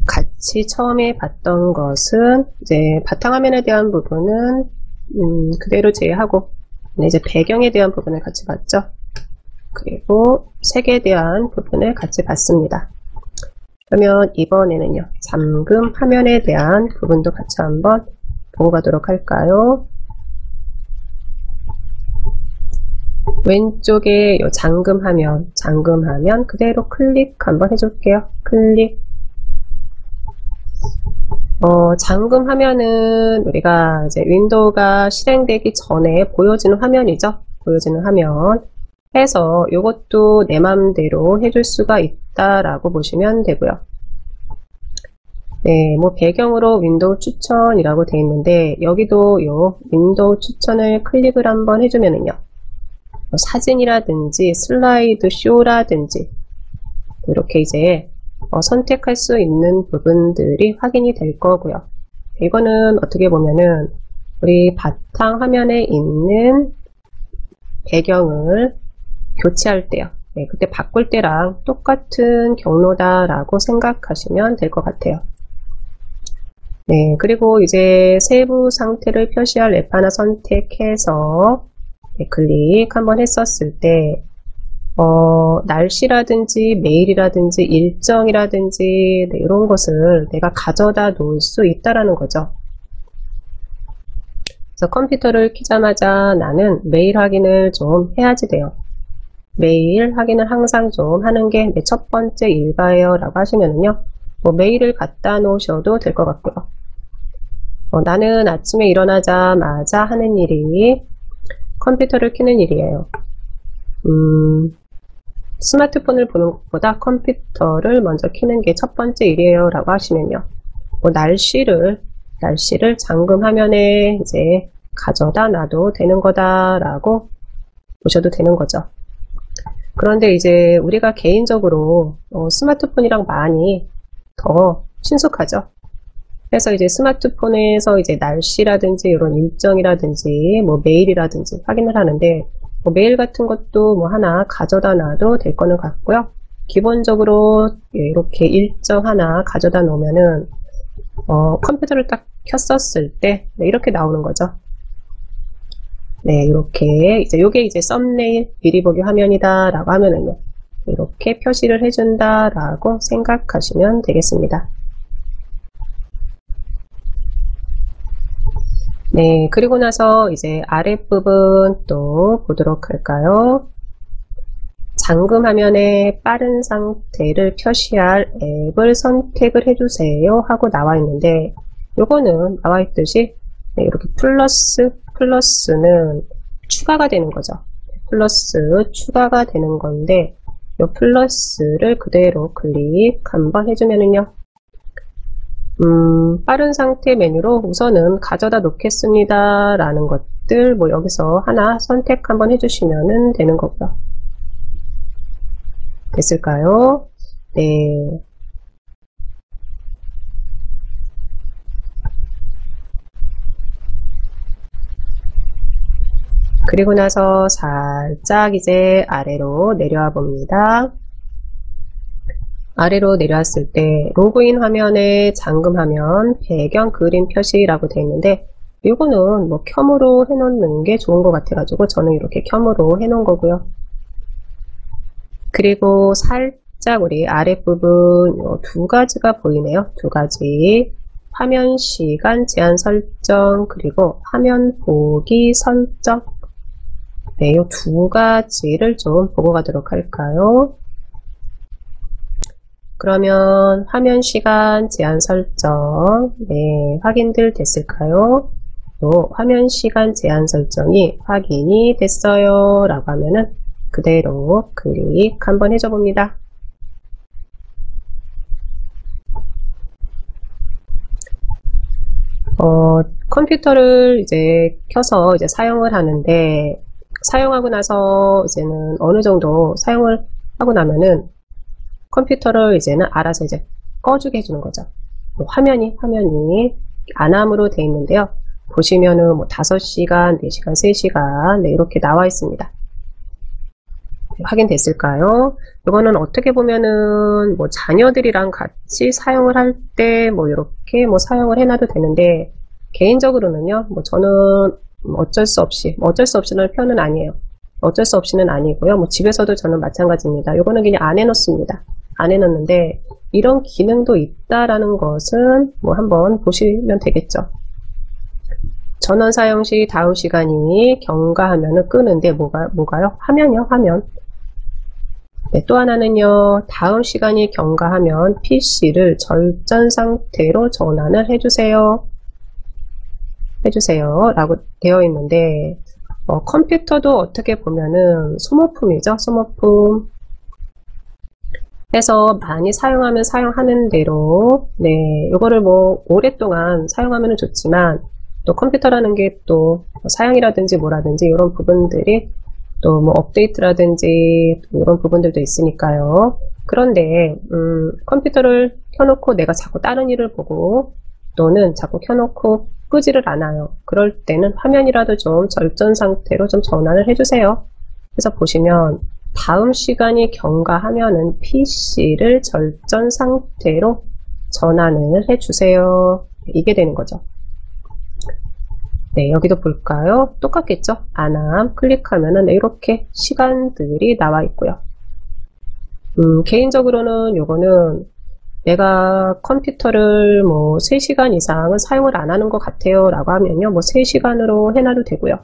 같이 처음에 봤던 것은 이제 바탕화면에 대한 부분은 그대로 제외하고 이제 배경에 대한 부분을 같이 봤죠. 그리고 색에 대한 부분을 같이 봤습니다. 그러면 이번에는요, 잠금 화면에 대한 부분도 같이 한번 보고 가도록 할까요? 왼쪽에 요 잠금 화면 그대로 클릭 한번 해줄게요. 클릭. 잠금 화면은 우리가 이제 윈도우가 실행되기 전에 보여지는 화면이죠. 보여지는 화면 해서 이것도 내 맘대로 해줄 수가 있다라고 보시면 되고요. 네, 배경으로 윈도우 추천이라고 되어 있는데 여기도 요 윈도우 추천을 클릭을 한번 해주면은요, 사진이라든지 슬라이드 쇼라든지 이렇게 이제 선택할 수 있는 부분들이 확인이 될 거고요. 이거는 어떻게 보면은 우리 바탕 화면에 있는 배경을 교체할 때요. 네, 그때 바꿀 때랑 똑같은 경로다라고 생각하시면 될 것 같아요. 네, 그리고 이제 세부 상태를 표시할 앱 하나 선택해서 네, 클릭 한번 했었을 때 날씨라든지 메일이라든지 일정이라든지 네, 이런 것을 내가 가져다 놓을 수 있다라는 거죠. 그래서 컴퓨터를 켜자마자 나는 메일 확인을 좀 해야지 돼요. 메일 확인을 항상 좀 하는 게 내 첫 번째 일과예요 라고 하시면은요, 메일을 갖다 놓으셔도 될 것 같고요. 나는 아침에 일어나자마자 하는 일이 컴퓨터를 켜는 일이에요. 스마트폰을 보는 것보다 컴퓨터를 먼저 켜는 게 첫 번째 일이에요 라고 하시면요, 날씨를 날씨를 잠금 화면에 이제 가져다 놔도 되는 거다라고 보셔도 되는 거죠. 그런데 이제 우리가 개인적으로 스마트폰이랑 많이 더 친숙하죠. 그래서 이제 스마트폰에서 이제 날씨라든지 이런 일정이라든지 뭐 메일이라든지 확인을 하는데 뭐 메일 같은 것도 뭐 하나 가져다 놔도 될 거는 같고요. 기본적으로 이렇게 일정 하나 가져다 놓으면은 컴퓨터를 딱 켰었을 때 이렇게 나오는 거죠. 네, 이렇게 이제 요게 이제 썸네일 미리 보기 화면이다 라고 하면은요 이렇게 표시를 해준다 라고 생각하시면 되겠습니다. 네, 그리고 나서 이제 아랫부분 또 보도록 할까요? 잠금 화면에 빠른 상태를 표시할 앱을 선택을 해주세요 하고 나와 있는데 요거는 나와 있듯이 네, 이렇게 플러스는 추가가 되는 거죠. 플러스 추가가 되는 건데 이 플러스를 그대로 클릭 한번 해주면은요 빠른 상태 메뉴로 우선은 가져다 놓겠습니다 라는 것들 뭐 여기서 하나 선택 한번 해주시면 되는 거고요. 됐을까요? 네. 그리고 나서 살짝 이제 아래로 내려와 봅니다. 아래로 내려왔을 때 로그인 화면에 잠금 화면 배경 그림 표시라고 되어 있는데 이거는 뭐 켬으로 해놓는 게 좋은 것 같아가지고 저는 이렇게 켬으로 해놓은 거고요. 그리고 살짝 우리 아랫부분 두 가지가 보이네요. 두 가지. 화면 시간 제한 설정 그리고 화면 보기 설정. 네, 이 두 가지를 좀 보고 가도록 할까요? 그러면 화면 시간 제한 설정, 네, 확인들 됐을까요? 또 화면 시간 제한 설정이 확인이 됐어요 라고 하면은 그대로 클릭 한번 해줘 봅니다. 컴퓨터를 이제 켜서 이제 사용을 하는데 사용하고 나서 이제는 어느 정도 사용을 하고 나면은 컴퓨터를 이제는 알아서 이제 꺼주게 해주는 거죠. 화면이 안함으로 되어 있는데요. 보시면은 뭐 5시간, 4시간, 3시간 네, 이렇게 나와 있습니다. 확인됐을까요? 이거는 어떻게 보면은 뭐 자녀들이랑 같이 사용을 할 때 뭐 이렇게 뭐 사용을 해놔도 되는데 개인적으로는요, 뭐 저는 어쩔 수 없이는 표현은 아니에요. 어쩔 수 없이는 아니고요. 뭐 집에서도 저는 마찬가지입니다. 이거는 그냥 안 해놓습니다. 안 해놓는데 이런 기능도 있다라는 것은 뭐 한번 보시면 되겠죠. 전원 사용 시 다음 시간이 경과하면은 끄는데 뭐가요? 화면이요, 화면. 네, 또 하나는요, 다음 시간이 경과하면 PC를 절전 상태로 전환을 해주세요 라고 되어 있는데 컴퓨터도 어떻게 보면은 소모품이죠. 소모품 해서 많이 사용하면 사용하는 대로 네, 이거를 뭐 오랫동안 사용하면 좋지만 또 컴퓨터라는 게 또 사양이라든지 뭐라든지 이런 부분들이 또 뭐 업데이트라든지 이런 부분들도 있으니까요. 그런데 컴퓨터를 켜놓고 내가 자꾸 다른 일을 보고 또는 자꾸 켜놓고 끄지를 않아요. 그럴 때는 화면이라도 좀 절전 상태로 좀 전환을 해주세요. 그래서 보시면 다음 시간이 경과하면은 PC를 절전 상태로 전환을 해주세요. 이게 되는 거죠. 네, 여기도 볼까요? 똑같겠죠? 안함 클릭하면은 이렇게 시간들이 나와 있고요. 개인적으로는 요거는 내가 컴퓨터를 뭐 3시간 이상은 사용을 안 하는 것 같아요 라고 하면요, 뭐 3시간으로 해놔도 되고요.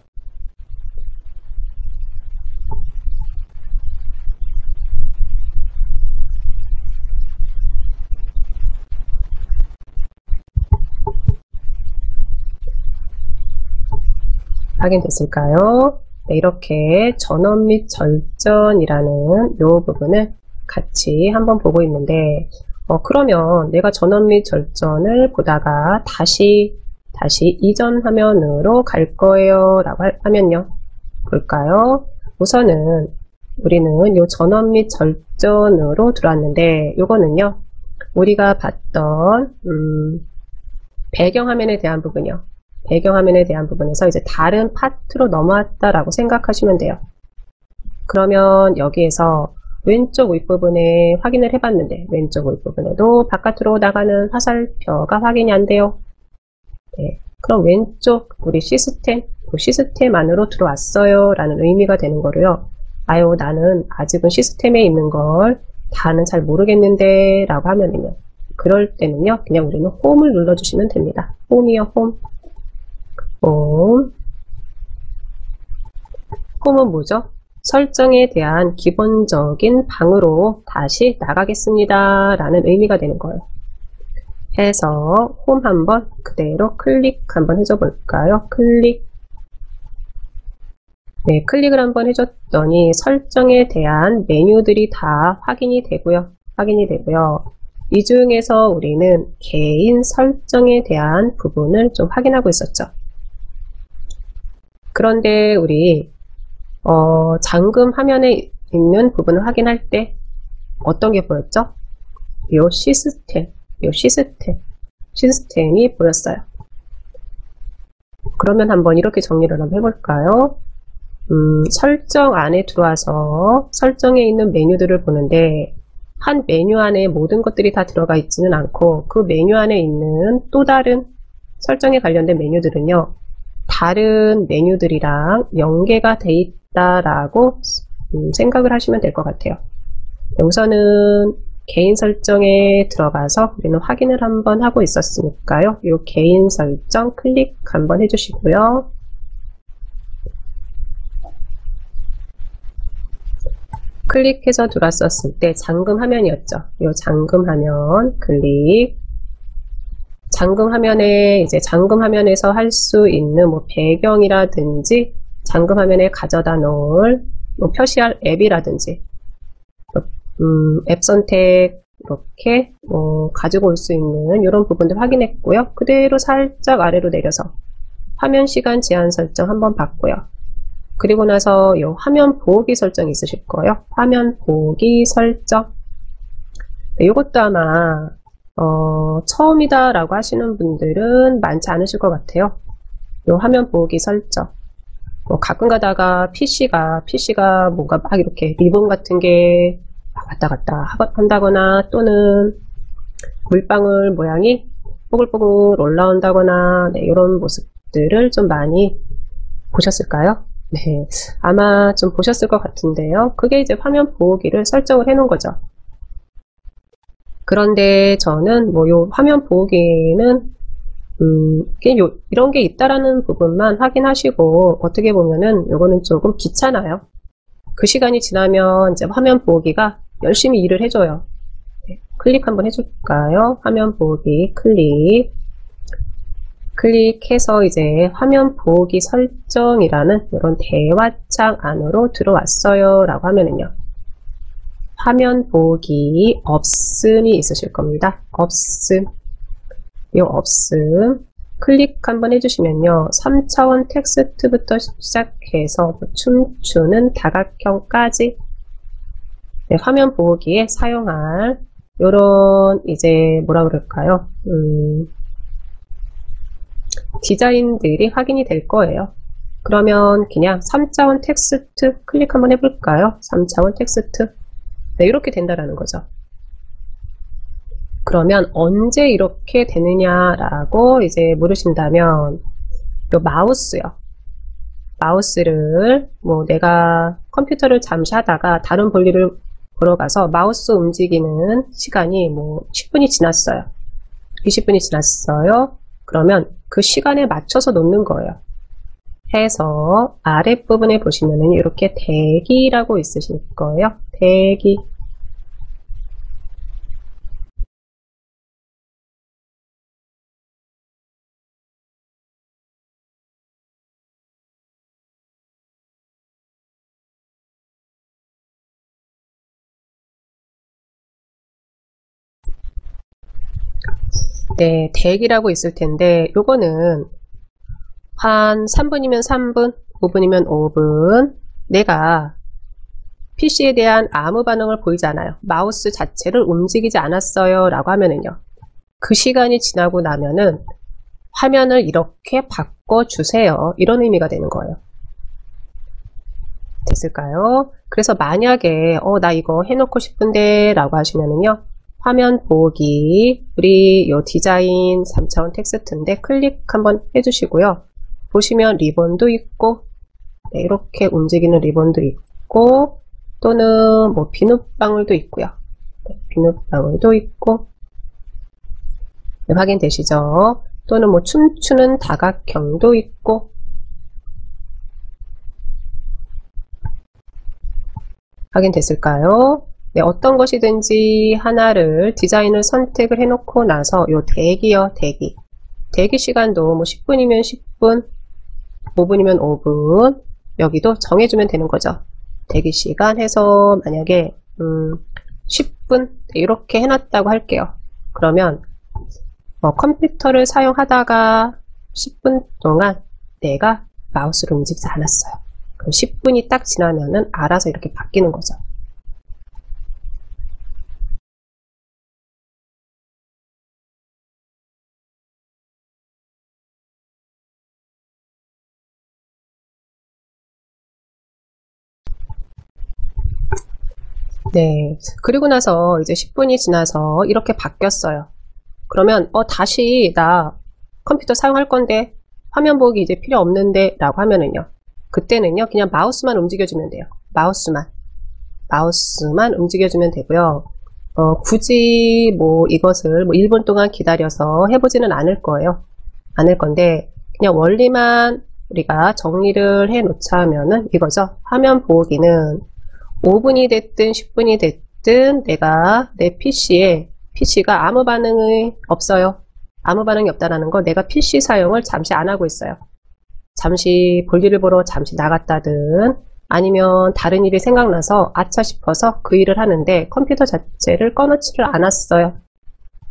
확인됐을까요? 네, 이렇게 전원 및 절전이라는 이 부분을 같이 한번 보고 있는데 그러면 내가 전원 및 절전을 보다가 다시 다시 이전 화면으로 갈 거예요 라고 하면요. 볼까요? 우선은 우리는 요 전원 및 절전으로 들어왔는데 요거는요. 우리가 봤던 배경화면에 대한 부분이요. 배경화면에 대한 부분에서 이제 다른 파트로 넘어왔다라고 생각하시면 돼요. 그러면 여기에서 왼쪽 윗부분에 확인을 해봤는데 왼쪽 윗부분에도 바깥으로 나가는 화살표가 확인이 안 돼요. 네, 그럼 왼쪽 우리 시스템, 그 시스템 안으로 들어왔어요 라는 의미가 되는 거로요. 아유 나는 아직은 시스템에 있는 걸 다는 잘 모르겠는데 라고 하면은요. 그럴 때는요. 그냥 우리는 홈을 눌러주시면 됩니다. 홈이요. 홈. 홈은 뭐죠? 설정에 대한 기본적인 방으로 다시 나가겠습니다 라는 의미가 되는 거예요. 해서 홈 한번 그대로 클릭 한번 해줘 볼까요? 클릭. 네, 클릭을 한번 해줬더니 설정에 대한 메뉴들이 다 확인이 되고요. 이 중에서 우리는 개인 설정에 대한 부분을 좀 확인하고 있었죠. 그런데 우리 잠금 화면에 있는 부분을 확인할 때 어떤 게 보였죠? 요 시스템이 보였어요. 그러면 한번 이렇게 정리를 한번 해볼까요? 설정 안에 들어와서 설정에 있는 메뉴들을 보는데 한 메뉴 안에 모든 것들이 다 들어가 있지는 않고 그 메뉴 안에 있는 또 다른 설정에 관련된 메뉴들은요. 다른 메뉴들이랑 연계가 돼 있다라고 생각을 하시면 될 것 같아요. 우선은 개인 설정에 들어가서 우리는 확인을 한번 하고 있었으니까요. 이 개인 설정 클릭 한번 해주시고요. 클릭해서 들어왔었을 때 잠금 화면이었죠. 이 잠금 화면 클릭. 잠금 화면에 이제 잠금 화면에서 할 수 있는 뭐 배경이라든지 잠금 화면에 가져다 놓을 뭐 표시할 앱이라든지 앱 선택 이렇게 가지고 올 수 있는 이런 부분들 확인했고요. 그대로 살짝 아래로 내려서 화면 시간 제한 설정 한번 봤고요. 그리고 나서 이 화면 보기 설정이 있으실 거예요. 화면 보기 설정. 이것도 아마 처음이다 라고 하시는 분들은 많지 않으실 것 같아요. 이 화면 보기 설정. 가끔 가다가 PC가 뭔가 막 이렇게 리본 같은 게 왔다 갔다 한다거나 또는 물방울 모양이 뽀글뽀글 올라온다거나 네, 이런 모습들을 좀 많이 보셨을까요? 네, 아마 좀 보셨을 것 같은데요. 그게 이제 화면 보기를 설정을 해 놓은 거죠. 그런데 저는 요 화면 보기는 이런 게 있다라는 부분만 확인하시고 어떻게 보면은 요거는 조금 귀찮아요. 그 시간이 지나면 이제 화면 보기가 열심히 일을 해줘요. 네, 클릭 한번 해줄까요? 화면 보기 클릭해서 이제 화면 보기 설정이라는 이런 대화창 안으로 들어왔어요 라고 하면은요. 화면 보기 없음이 있으실 겁니다. 이 없음 클릭 한번 해주시면요. 3차원 텍스트부터 시작해서 춤추는 다각형까지 네, 화면 보기에 사용할 요런 이제 뭐라 그럴까요? 디자인들이 확인이 될 거예요. 그러면 그냥 3차원 텍스트 클릭 한번 해볼까요? 3차원 텍스트 네, 이렇게 된다라는 거죠. 그러면 언제 이렇게 되느냐라고 이제 물으신다면 요 마우스를 뭐 내가 컴퓨터를 잠시 하다가 다른 볼일을 보러 가서 마우스 움직이는 시간이 뭐 10분이 지났어요. 20분이 지났어요. 그러면 그 시간에 맞춰서 놓는 거예요. 해서 아랫부분에 보시면은 이렇게 대기라고 있으실 거예요. 대기. 네, 대기라고 있을 텐데 요거는 한 3분이면 3분, 5분이면 5분 내가 PC에 대한 아무 반응을 보이지 않아요. 마우스 자체를 움직이지 않았어요 라고 하면은요. 그 시간이 지나고 나면은 화면을 이렇게 바꿔주세요. 이런 의미가 되는 거예요. 됐을까요? 그래서 만약에 나 이거 해놓고 싶은데 라고 하시면은요. 화면 보기 우리 요 디자인 3차원 텍스트인데 클릭 한번 해주시고요. 보시면 리본도 있고 네, 이렇게 움직이는 리본도 있고 또는 뭐 비눗방울도 있고요. 네, 비눗방울도 있고 네, 확인되시죠? 또는 뭐 춤추는 다각형도 있고 확인됐을까요? 네, 어떤 것이든지 하나를 디자인을 선택을 해놓고 나서 요 대기요, 대기. 대기 시간도 뭐 10분이면 10분, 5분이면 5분 여기도 정해주면 되는 거죠. 대기 시간 해서 만약에 10분 이렇게 해놨다고 할게요. 그러면 컴퓨터를 사용하다가 10분 동안 내가 마우스를 움직이지 않았어요. 그럼 10분이 딱 지나면은 알아서 이렇게 바뀌는 거죠. 네. 그리고 나서 이제 10분이 지나서 이렇게 바뀌었어요. 그러면 다시 나 컴퓨터 사용할 건데 화면 보기 이제 필요 없는데 라고 하면은요. 그때는요. 그냥 마우스만 움직여주면 돼요. 마우스만 움직여주면 되고요. 굳이 뭐 이것을 뭐 1분 동안 기다려서 해보지는 않을 거예요. 않을 건데 그냥 원리만 우리가 정리를 해 놓자 하면은 이거죠. 화면 보기는 5분이 됐든 10분이 됐든 내가 내 PC가 아무 반응이 없어요. 아무 반응이 없다라는 거 내가 PC 사용을 잠시 안 하고 있어요. 잠시 볼일을 보러 잠시 나갔다든 아니면 다른 일이 생각나서 아차 싶어서 그 일을 하는데 컴퓨터 자체를 꺼놓지를 않았어요.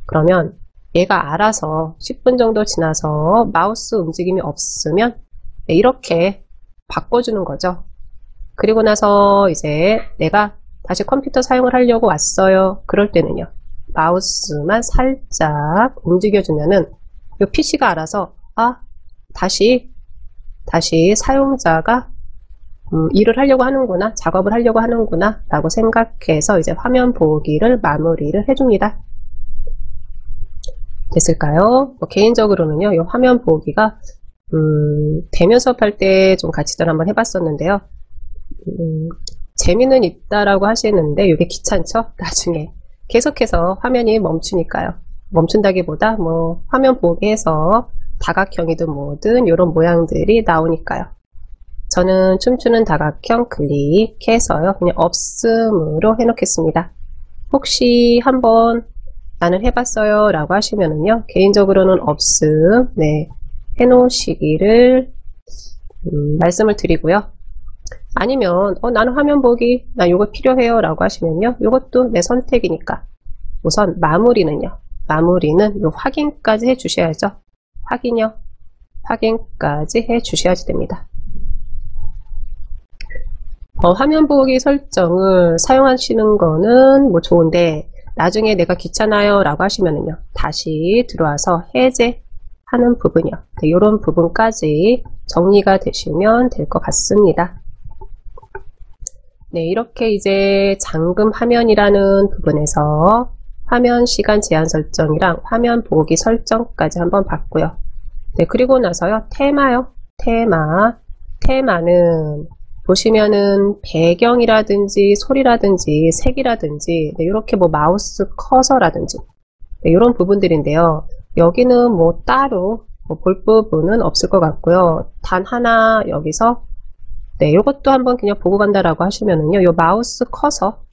그러면 얘가 알아서 10분 정도 지나서 마우스 움직임이 없으면 이렇게 바꿔주는 거죠. 그리고 나서 이제 내가 다시 컴퓨터 사용을 하려고 왔어요. 그럴 때는요. 마우스만 살짝 움직여주면은 이 PC가 알아서 다시 사용자가 일을 하려고 하는구나, 작업을 하려고 하는구나 라고 생각해서 이제 화면 보기를 마무리를 해줍니다. 됐을까요? 개인적으로는요, 이 화면 보기가 대면 수업할 때 좀 같이들 한번 해봤었는데요. 재미는 있다라고 하시는데 이게 귀찮죠? 나중에 계속해서 화면이 멈추니까요. 멈춘다기보다 뭐 화면 보기에서 다각형이든 뭐든 이런 모양들이 나오니까요. 저는 춤추는 다각형 클릭해서요. 그냥 없음으로 해놓겠습니다. 혹시 한번 나는 해봤어요 라고 하시면은요. 개인적으로는 없음 네, 해놓으시기를 말씀을 드리고요. 아니면 나는 화면 보기 나 요거 필요해요 라고 하시면요. 요것도 내 선택이니까 우선 마무리는 요 확인까지 해 주셔야죠. 확인까지 해 주셔야지 됩니다. 화면 보기 설정을 사용하시는 거는 뭐 좋은데 나중에 내가 귀찮아요 라고 하시면은요. 다시 들어와서 해제하는 부분이요. 네, 이런 부분까지 정리가 되시면 될 것 같습니다. 네, 이렇게 이제 잠금 화면이라는 부분에서 화면 시간 제한 설정이랑 화면 보기 설정까지 한번 봤고요. 네, 그리고 나서요. 테마는 보시면은 배경이라든지 소리라든지 색이라든지 네, 이렇게 뭐 마우스 커서라든지 네, 이런 부분들인데요. 여기는 뭐 따로 볼 부분은 없을 것 같고요. 단 하나 여기서 네, 이것도 한번 그냥 보고 간다라고 하시면은요. 요 마우스 커서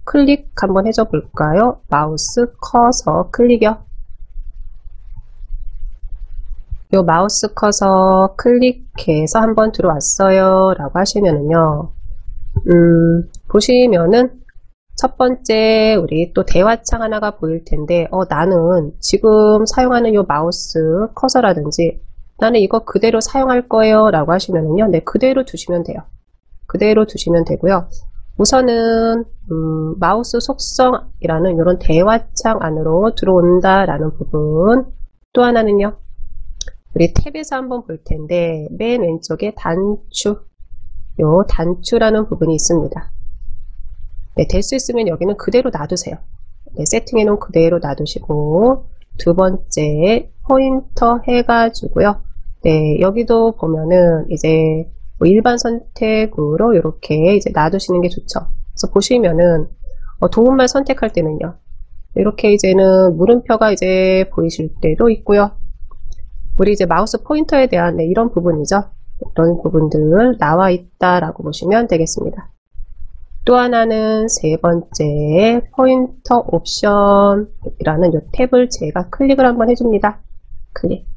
클릭 한번 해줘 볼까요? 마우스 커서 클릭이요. 요 마우스 커서 클릭해서 한번 들어왔어요 라고 하시면은요. 보시면은 첫 번째, 우리 또 대화창 하나가 보일 텐데, 나는 지금 사용하는 요 마우스 커서라든지, 나는 이거 그대로 사용할 거예요. 라고 하시면은요, 네, 그대로 두시면 돼요. 그대로 두시면 되고요. 우선은, 마우스 속성이라는 이런 대화창 안으로 들어온다라는 부분. 또 하나는요, 우리 탭에서 한번 볼 텐데, 맨 왼쪽에 단추, 요 단추라는 부분이 있습니다. 네, 될 수 있으면 여기는 그대로 놔두세요. 네, 세팅해 놓은 그대로 놔두시고, 두 번째, 포인터 해가지고요. 네, 여기도 보면은 이제 뭐 일반 선택으로 이렇게 이제 놔두시는 게 좋죠. 그래서 보시면은 도움말 선택할 때는요. 이렇게 이제는 물음표가 이제 보이실 때도 있고요. 우리 이제 마우스 포인터에 대한 네, 이런 부분이죠. 이런 부분들 나와 있다라고 보시면 되겠습니다. 또 하나는 세 번째 포인터 옵션이라는 이 탭을 제가 클릭을 한번 해줍니다. 클릭.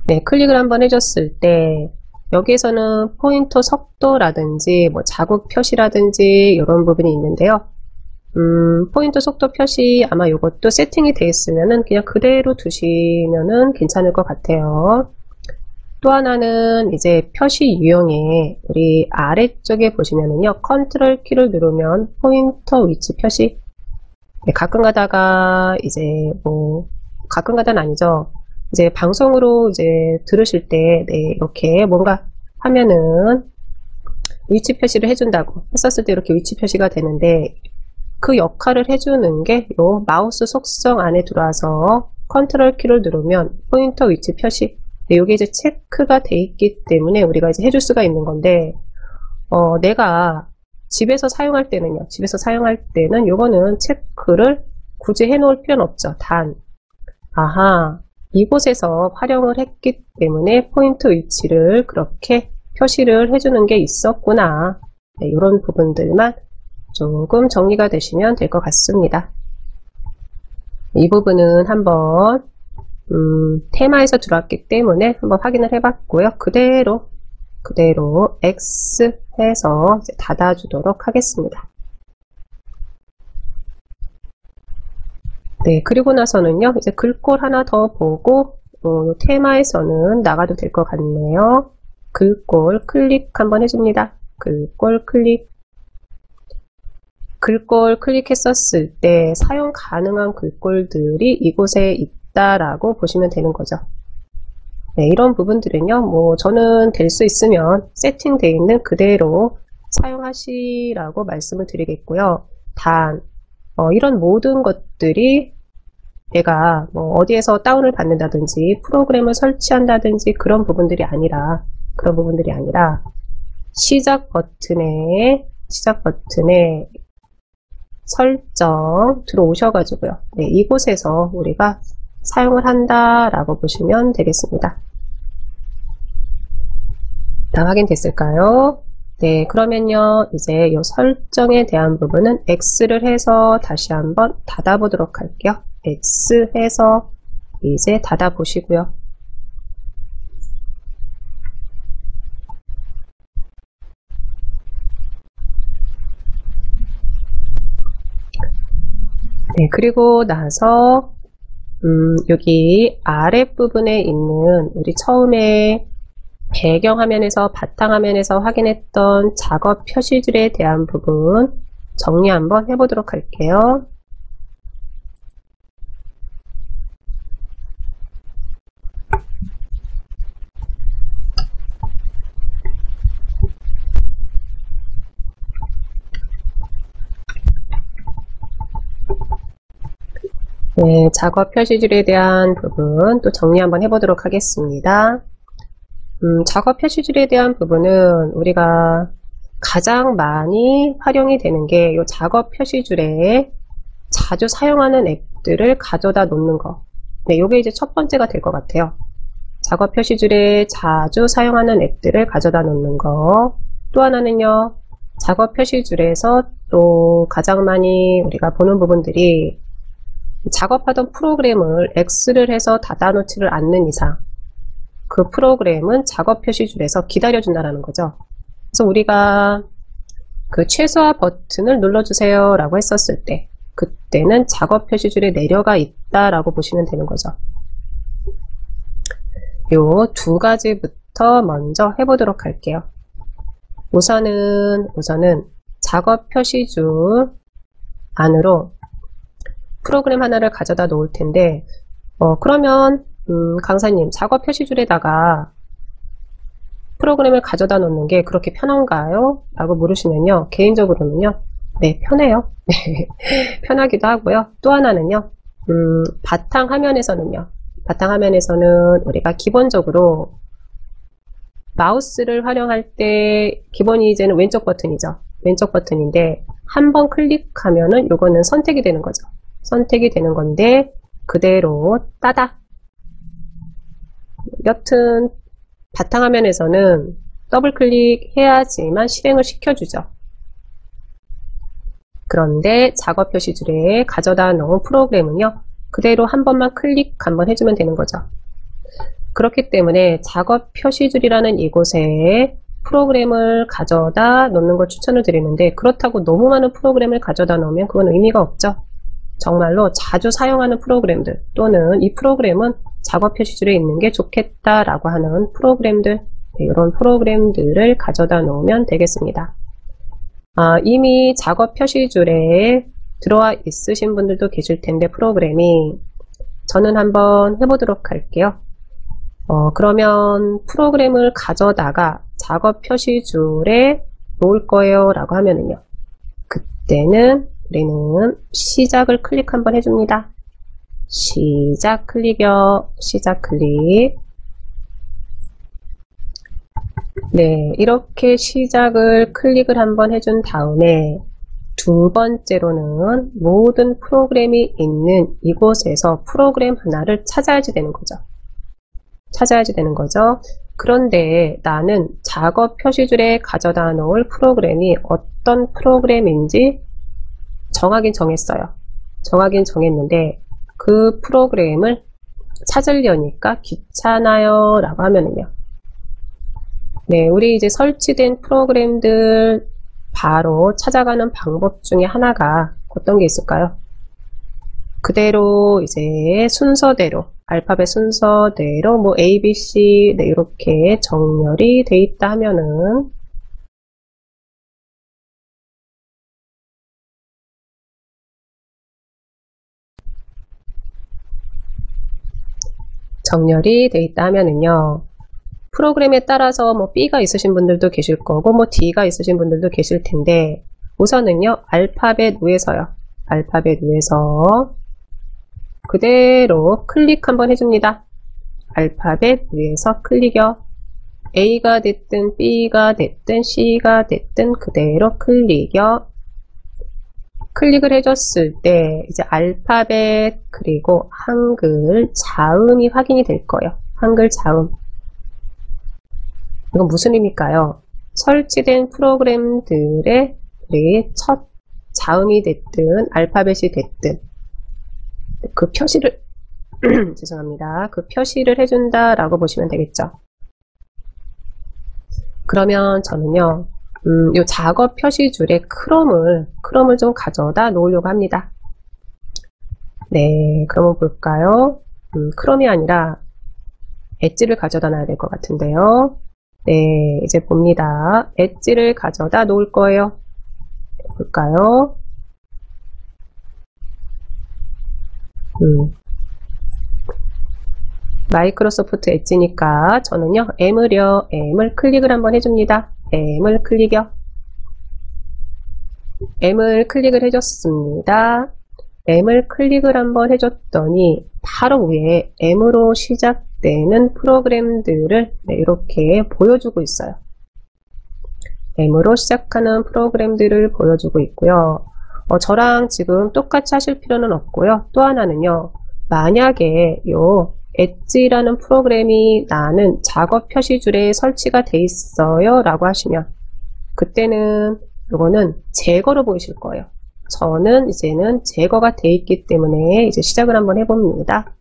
네, 클릭을 한번 해줬을 때 여기에서는 포인터 속도라든지 뭐 자국 표시라든지 이런 부분이 있는데요. 포인터 속도 표시 아마 이것도 세팅이 되어 있으면은 그냥 그대로 두시면은 괜찮을 것 같아요. 또 하나는 이제 표시 유형에 우리 아래쪽에 보시면은요, 컨트롤 키를 누르면 포인터 위치 표시. 네, 가끔 가다가 이제 뭐 가끔 가다는 아니죠. 이제 방송으로 이제 들으실 때 네, 이렇게 뭔가 하면은 위치 표시를 해준다고 했었을 때 이렇게 위치 표시가 되는데 그 역할을 해주는 게 요 마우스 속성 안에 들어와서 컨트롤 키를 누르면 포인터 위치 표시. 네, 이게 이제 체크가 돼 있기 때문에 우리가 이제 해줄 수가 있는 건데, 내가 집에서 사용할 때는요, 집에서 사용할 때는 요거는 체크를 굳이 해놓을 필요는 없죠. 단, 아하, 이곳에서 활용을 했기 때문에 포인트 위치를 그렇게 표시를 해주는 게 있었구나. 네, 이런 부분들만 조금 정리가 되시면 될 것 같습니다. 이 부분은 한번 테마에서 들어왔기 때문에 한번 확인을 해봤고요. 그대로 X 해서 이제 닫아주도록 하겠습니다. 네, 그리고 나서는요, 이제 글꼴 하나 더 보고, 테마에서는 나가도 될 것 같네요. 글꼴 클릭 한번 해줍니다. 글꼴 클릭. 글꼴 클릭했었을 때 사용 가능한 글꼴들이 이곳에 있다라고 보시면 되는 거죠. 네, 이런 부분들은요, 뭐, 저는 될 수 있으면 세팅되어 있는 그대로 사용하시라고 말씀을 드리겠고요. 단, 이런 모든 것들이 내가 뭐 어디에서 다운을 받는다든지 프로그램을 설치한다든지 그런 부분들이 아니라 시작 버튼에 설정 들어오셔가지고요. 네, 이곳에서 우리가 사용을 한다라고 보시면 되겠습니다. 다 확인됐을까요? 네, 그러면요, 이제 이 설정에 대한 부분은 X를 해서 다시 한번 닫아보도록 할게요. X 해서 이제 닫아보시고요. 네, 그리고 나서 여기 아랫부분에 있는 우리 처음에 배경화면에서 바탕화면에서 확인했던 작업 표시줄에 대한 부분 정리 한번 해보도록 할게요. 네, 작업 표시줄에 대한 부분 또 정리 한번 해보도록 하겠습니다. 작업 표시줄에 대한 부분은 우리가 가장 많이 활용이 되는 게 이 작업 표시줄에 자주 사용하는 앱들을 가져다 놓는 거. 네, 이게 이제 첫 번째가 될 것 같아요. 작업 표시줄에 자주 사용하는 앱들을 가져다 놓는 거. 또 하나는요, 작업 표시줄에서 또 가장 많이 우리가 보는 부분들이 작업하던 프로그램을 X를 해서 닫아놓지를 않는 이상 그 프로그램은 작업 표시줄에서 기다려준다는 거죠. 그래서 우리가 그 최소화 버튼을 눌러주세요 라고 했었을 때 그때는 작업 표시줄에 내려가 있다라고 보시면 되는 거죠. 요 두 가지부터 먼저 해보도록 할게요. 우선은 작업 표시줄 안으로 프로그램 하나를 가져다 놓을 텐데 그러면 강사님 작업 표시줄에다가 프로그램을 가져다 놓는 게 그렇게 편한가요? 라고 물으시면요. 개인적으로는요. 네, 편해요. 편하기도 하고요. 또 하나는요. 바탕화면에서는 우리가 기본적으로 마우스를 활용할 때 기본이 이제는 왼쪽 버튼이죠. 왼쪽 버튼인데 한번 클릭하면은 요거는 선택이 되는 거죠. 선택이 되는 건데 그대로 따닥. 여튼 바탕화면에서는 더블 클릭해야지만 실행을 시켜주죠. 그런데 작업 표시줄에 가져다 놓은 프로그램은요. 그대로 한 번만 클릭 한번 해주면 되는 거죠. 그렇기 때문에 작업 표시줄이라는 이곳에 프로그램을 가져다 놓는 걸 추천을 드리는데 그렇다고 너무 많은 프로그램을 가져다 놓으면 그건 의미가 없죠. 정말로 자주 사용하는 프로그램들 또는 이 프로그램은 작업 표시줄에 있는 게 좋겠다라고 하는 프로그램들 이런 프로그램들을 가져다 놓으면 되겠습니다. 이미 작업 표시줄에 들어와 있으신 분들도 계실 텐데 프로그램이 저는 한번 해보도록 할게요. 그러면 프로그램을 가져다가 작업 표시줄에 놓을 거예요 라고 하면은요. 그때는 우리는 시작을 클릭 한번 해줍니다. 시작 클릭이요. 시작 클릭. 네, 이렇게 시작을 클릭을 한번 해준 다음에 두 번째로는 모든 프로그램이 있는 이곳에서 프로그램 하나를 찾아야지 되는 거죠. 그런데 나는 작업 표시줄에 가져다 놓을 프로그램이 어떤 프로그램인지 정하긴 정했는데 그 프로그램을 찾으려니까 귀찮아요 라고 하면은요. 네, 우리 이제 설치된 프로그램들 바로 찾아가는 방법 중에 하나가 어떤 게 있을까요? 그대로 이제 순서대로 알파벳 순서대로 뭐 A, B, C 네, 이렇게 정렬이 돼 있다 하면은 프로그램에 따라서 뭐 B가 있으신 분들도 계실 거고 뭐 D가 있으신 분들도 계실 텐데 우선은요 알파벳 위에서 그대로 클릭 한번 해줍니다. 알파벳 위에서 클릭이요. A가 됐든 B가 됐든 C가 됐든 그대로 클릭이요. 클릭을 해줬을 때 이제 알파벳 그리고 한글 자음이 확인이 될 거예요. 한글 자음. 이건 무슨 의미일까요? 설치된 프로그램들의 우리 첫 자음이 됐든 알파벳이 됐든 그 표시를 죄송합니다. 그 표시를 해준다라고 보시면 되겠죠. 그러면 저는요, 요 작업 표시줄에 크롬을 좀 가져다 놓으려고 합니다. 네, 그러면 볼까요? 크롬이 아니라 엣지를 가져다 놔야 될 것 같은데요. 네, 이제 봅니다. 엣지를 가져다 놓을 거예요. 볼까요? 마이크로소프트 엣지니까 저는요, M을 클릭을 한번 해줍니다. M을 클릭이요. M을 클릭을 해줬습니다. M을 클릭을 한번 해줬더니 바로 위에 M으로 시작되는 프로그램들을 네, 이렇게 보여주고 있어요. M으로 시작하는 프로그램들을 보여주고 있고요. 저랑 지금 똑같이 하실 필요는 없고요. 또 하나는요. 만약에 요 엣지라는 프로그램이 나는 작업 표시줄에 설치가 돼 있어요 라고 하시면 그때는 이거는 제거로 보이실 거예요. 저는 이제는 제거가 돼 있기 때문에 이제 시작을 한번 해봅니다.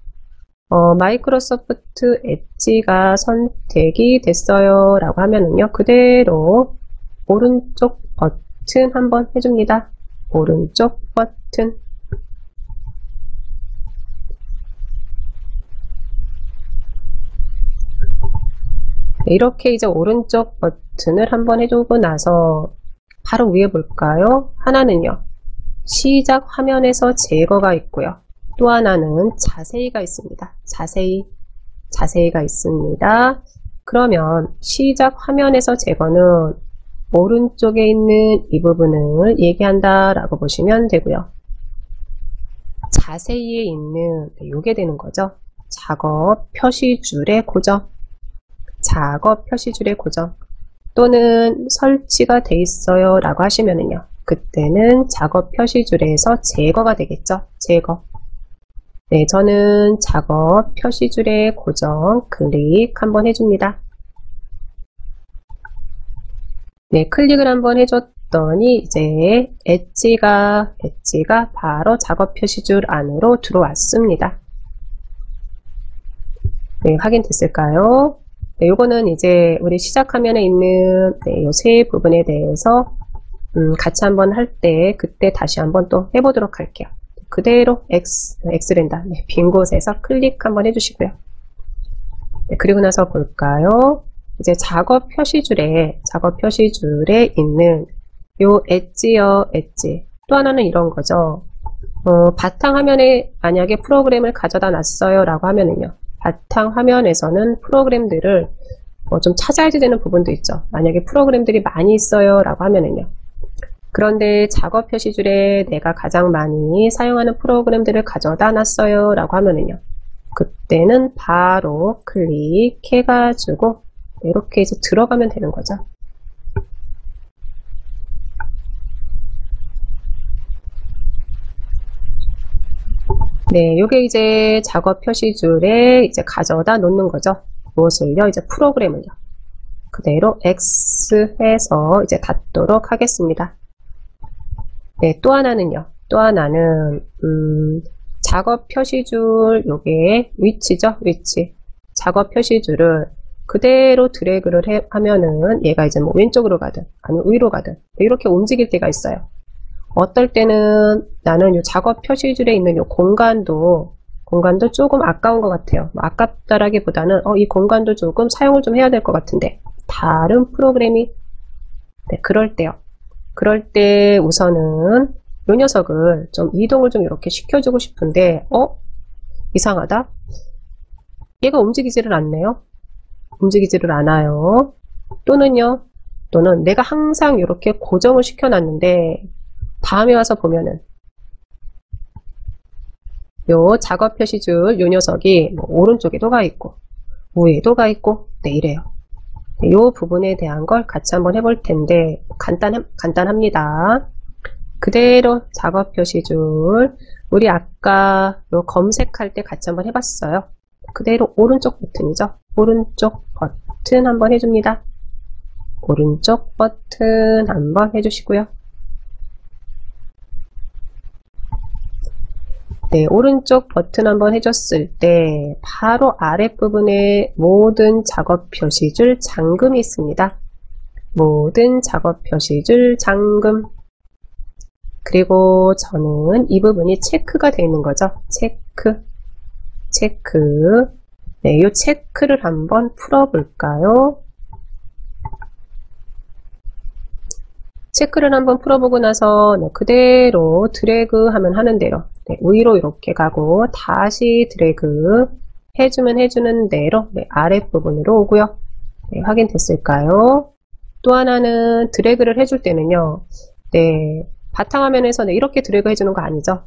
마이크로소프트 엣지가 선택이 됐어요 라고 하면은요 그대로 오른쪽 버튼 한번 해줍니다. 오른쪽 버튼. 이렇게 이제 오른쪽 버튼을 한번 해주고 나서 바로 위에 볼까요? 하나는요, 시작 화면에서 제거가 있고요. 또 하나는 자세히가 있습니다. 자세히가 있습니다. 그러면 시작 화면에서 제거는 오른쪽에 있는 이 부분을 얘기한다 라고 보시면 되고요. 자세히에 있는 요게 되는 거죠. 작업 표시줄의 고정. 작업 표시줄의 고정 또는 설치가 돼 있어요 라고 하시면은요, 그때는 작업 표시줄에서 제거가 되겠죠. 제거. 네, 저는 작업 표시줄의 고정 클릭 한번 해줍니다. 네, 클릭을 한번 해줬더니 이제 엣지가 바로 작업 표시줄 안으로 들어왔습니다. 네, 확인됐을까요? 네, 요거는 이제 우리 시작 화면에 있는 요 세 부분에 대해서 같이 한번 할 때 그때 다시 한번 또 해보도록 할게요. 그대로 X랜다. 네, 빈 곳에서 클릭 한번 해주시고요. 네, 그리고 나서 볼까요? 이제 작업 표시줄에 있는 요 엣지요, 엣지. 또 하나는 이런 거죠. 바탕 화면에 만약에 프로그램을 가져다 놨어요 라고 하면은요, 바탕 화면에서는 프로그램들을 좀 찾아야지 되는 부분도 있죠. 만약에 프로그램들이 많이 있어요 라고 하면은요, 그런데 작업 표시줄에 내가 가장 많이 사용하는 프로그램들을 가져다 놨어요 라고 하면은요, 그때는 바로 클릭해 가지고 이렇게 이제 들어가면 되는 거죠. 네, 요게 이제 작업 표시줄에 이제 가져다 놓는 거죠. 무엇을요? 이제 프로그램을요. 그대로 X 해서 이제 닫도록 하겠습니다. 네, 또 하나는요. 또 하나는 작업 표시줄 요게 위치죠. 위치. 작업 표시줄을 그대로 드래그를 하면은 얘가 이제 뭐 왼쪽으로 가든 아니면 위로 가든 이렇게 움직일 때가 있어요. 어떨 때는 나는 이 작업 표시줄에 있는 이 공간도 조금 아까운 것 같아요. 아깝다라기보다는 이 공간도 조금 사용을 좀 해야 될 것 같은데 다른 프로그램이 그럴 때요. 그럴 때 우선은 이 녀석을 좀 이동을 좀 이렇게 시켜주고 싶은데 이상하다. 얘가 움직이지를 않네요. 움직이지를 않아요. 또는 내가 항상 이렇게 고정을 시켜놨는데 다음에 와서 보면은 요 작업 표시줄 요 녀석이 오른쪽에도 가 있고 위에도 가 있고 이래요. 요 부분에 대한 걸 같이 한번 해볼 텐데 간단합니다. 그대로 작업 표시줄 우리 아까 요 검색할 때 같이 한번 해봤어요. 그대로 오른쪽 버튼이죠. 오른쪽 버튼 한번 해줍니다. 오른쪽 버튼 한번 해주시고요. 네, 오른쪽 버튼 한번 해줬을 때 바로 아랫부분에 모든 작업 표시줄 잠금이 있습니다. 모든 작업 표시줄 잠금. 그리고 저는 이 부분이 체크가 되어 있는 거죠. 체크. 네, 이 체크를 한번 풀어볼까요? 체크를 한번 풀어보고 나서 그대로 드래그 하면 하는 대로 위로 이렇게 가고 다시 드래그 해주는 대로 아랫부분으로 오고요. 확인됐을까요? 또 하나는 드래그를 해줄 때는요. 바탕화면에서 이렇게 드래그 해주는 거 아니죠.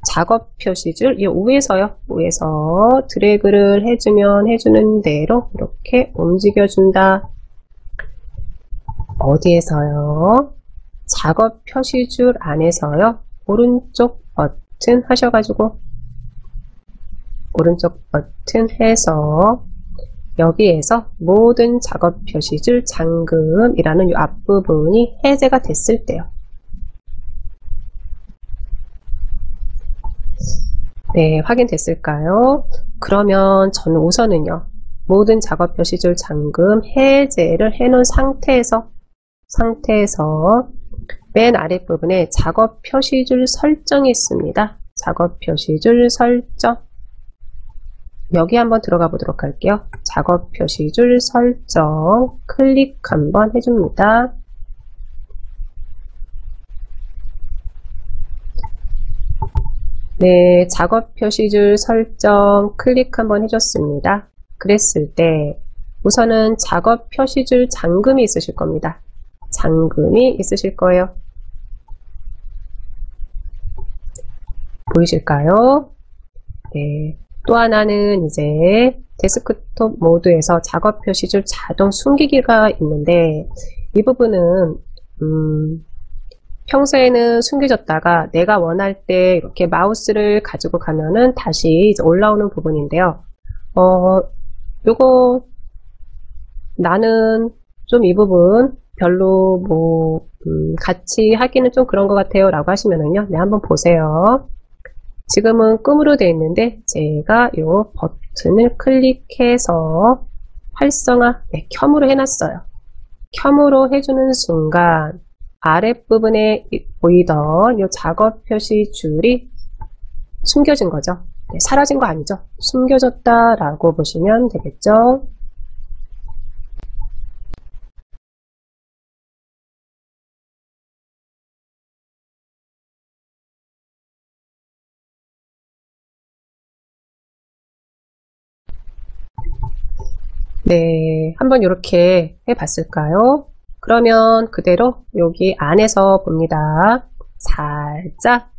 작업 표시줄 이 위에서요. 위에서 드래그를 해주면 해주는 대로 이렇게 움직여준다. 어디에서요? 작업 표시줄 안에서요. 오른쪽 버튼 하셔가지고 오른쪽 버튼 해서 여기에서 모든 작업 표시줄 잠금이라는 이 앞부분이 해제가 됐을 때요. 네, 확인됐을까요? 그러면 저는 우선은요. 모든 작업 표시줄 잠금 해제를 해놓은 상태에서 맨 아랫부분에 작업 표시줄 설정이 있습니다. 작업 표시줄 설정. 여기 한번 들어가 보도록 할게요. 작업 표시줄 설정 클릭 한번 해줍니다. 네, 작업 표시줄 설정 클릭 한번 해줬습니다. 그랬을 때 우선은 작업 표시줄 잠금이 있으실 겁니다. 잠금이 있으실 거예요. 보이실까요? 네. 또 하나는 이제 데스크톱 모드에서 작업 표시줄 자동 숨기기가 있는데 이 부분은 평소에는 숨겨졌다가 내가 원할 때 이렇게 마우스를 가지고 가면은 다시 이제 올라오는 부분인데요. 요거 나는 좀 이 부분 별로 같이 하기는 좀 그런 것 같아요 라고 하시면은요. 네, 한번 보세요. 지금은 끔으로 되어 있는데 제가 요 버튼을 클릭해서 활성화, 네, 켬으로 해놨어요. 켬으로 해주는 순간 아랫부분에 보이던 요 작업 표시 줄이 숨겨진 거죠. 네, 사라진 거 아니죠. 숨겨졌다라고 보시면 되겠죠. 네, 한번 이렇게 해봤을까요? 그러면 그대로 여기 안에서 봅니다. 살짝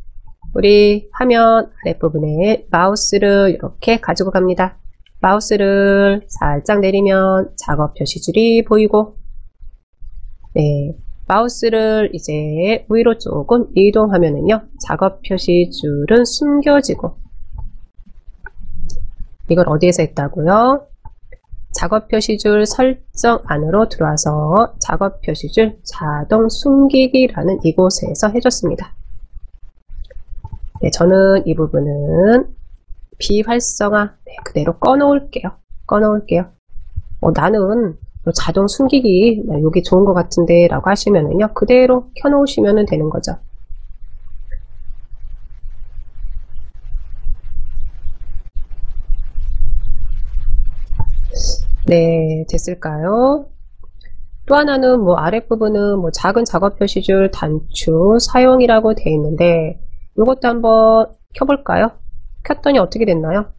우리 화면 아랫부분에 마우스를 이렇게 가지고 갑니다. 마우스를 살짝 내리면 작업 표시줄이 보이고, 네, 마우스를 이제 위로 조금 이동하면은요, 작업 표시줄은 숨겨지고, 이걸 어디에서 했다고요? 작업 표시줄 설정 안으로 들어와서 작업 표시줄 자동 숨기기라는 이곳에서 해줬습니다. 네, 저는 이 부분은 비활성화, 네, 그대로 꺼놓을게요. 나는 자동 숨기기 여기 좋은 것 같은데 라고 하시면은요, 그대로 켜놓으시면 되는 거죠. 네, 됐을까요? 또 하나는 아랫부분은 작은 작업 표시줄 단추 사용이라고 되어 있는데 이것도 한번 켜볼까요? 켰더니 어떻게 됐나요?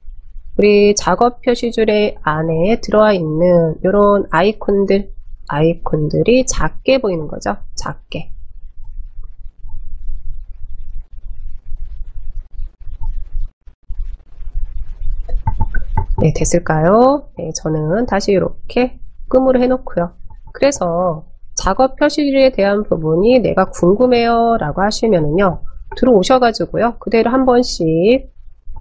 우리 작업 표시줄의 안에 들어와 있는 이런 아이콘들이 작게 보이는 거죠. 작게. 네, 됐을까요? 네, 저는 다시 이렇게 끔으로 해놓고요. 그래서 작업 표시줄에 대한 부분이 내가 궁금해요 라고 하시면은요, 들어오셔가지고요, 그대로 한 번씩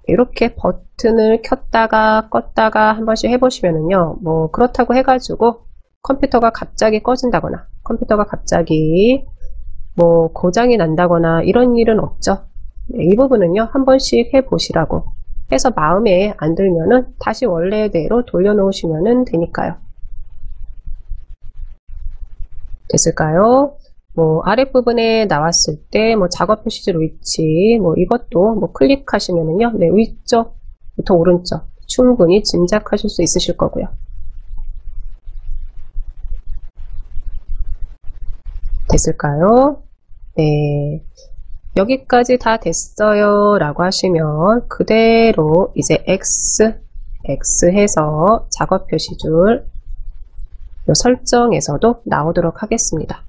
이렇게 버튼을 켰다가 껐다가 한 번씩 해보시면은요, 그렇다고 해가지고 컴퓨터가 갑자기 꺼진다거나 컴퓨터가 갑자기 고장이 난다거나 이런 일은 없죠. 네, 이 부분은요, 한 번씩 해보시라고 해서 마음에 안 들면은 다시 원래대로 돌려놓으시면 되니까요. 됐을까요? 아랫부분에 나왔을 때 작업 표시줄 위치 이것도 클릭하시면은요, 네, 위쪽부터 오른쪽 충분히 짐작하실 수 있으실 거고요. 됐을까요? 네. 여기까지 다 됐어요 라고 하시면 그대로 이제 X 해서 작업 표시줄 설정에서도 나오도록 하겠습니다.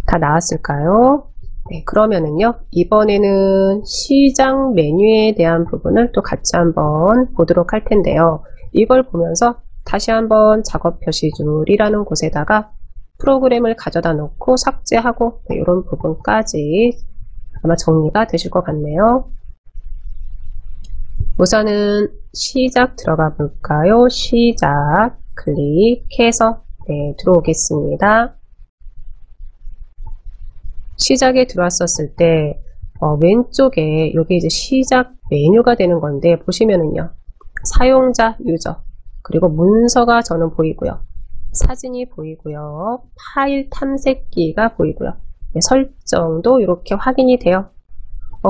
다 나왔을까요? 네, 그러면은요, 이번에는 시작 메뉴에 대한 부분을 또 같이 한번 보도록 할 텐데요. 이걸 보면서 다시 한번 작업 표시줄이라는 곳에다가 프로그램을 가져다 놓고 삭제하고, 네, 이런 부분까지 아마 정리가 되실 것 같네요. 우선은 시작 들어가 볼까요? 시작 클릭해서 네, 들어오겠습니다. 시작에 들어왔었을 때 왼쪽에 여기 이제 시작 메뉴가 되는 건데 보시면은요, 사용자 유저 그리고 문서가 저는 보이고요. 사진이 보이고요. 파일 탐색기가 보이고요. 네, 설정도 이렇게 확인이 돼요.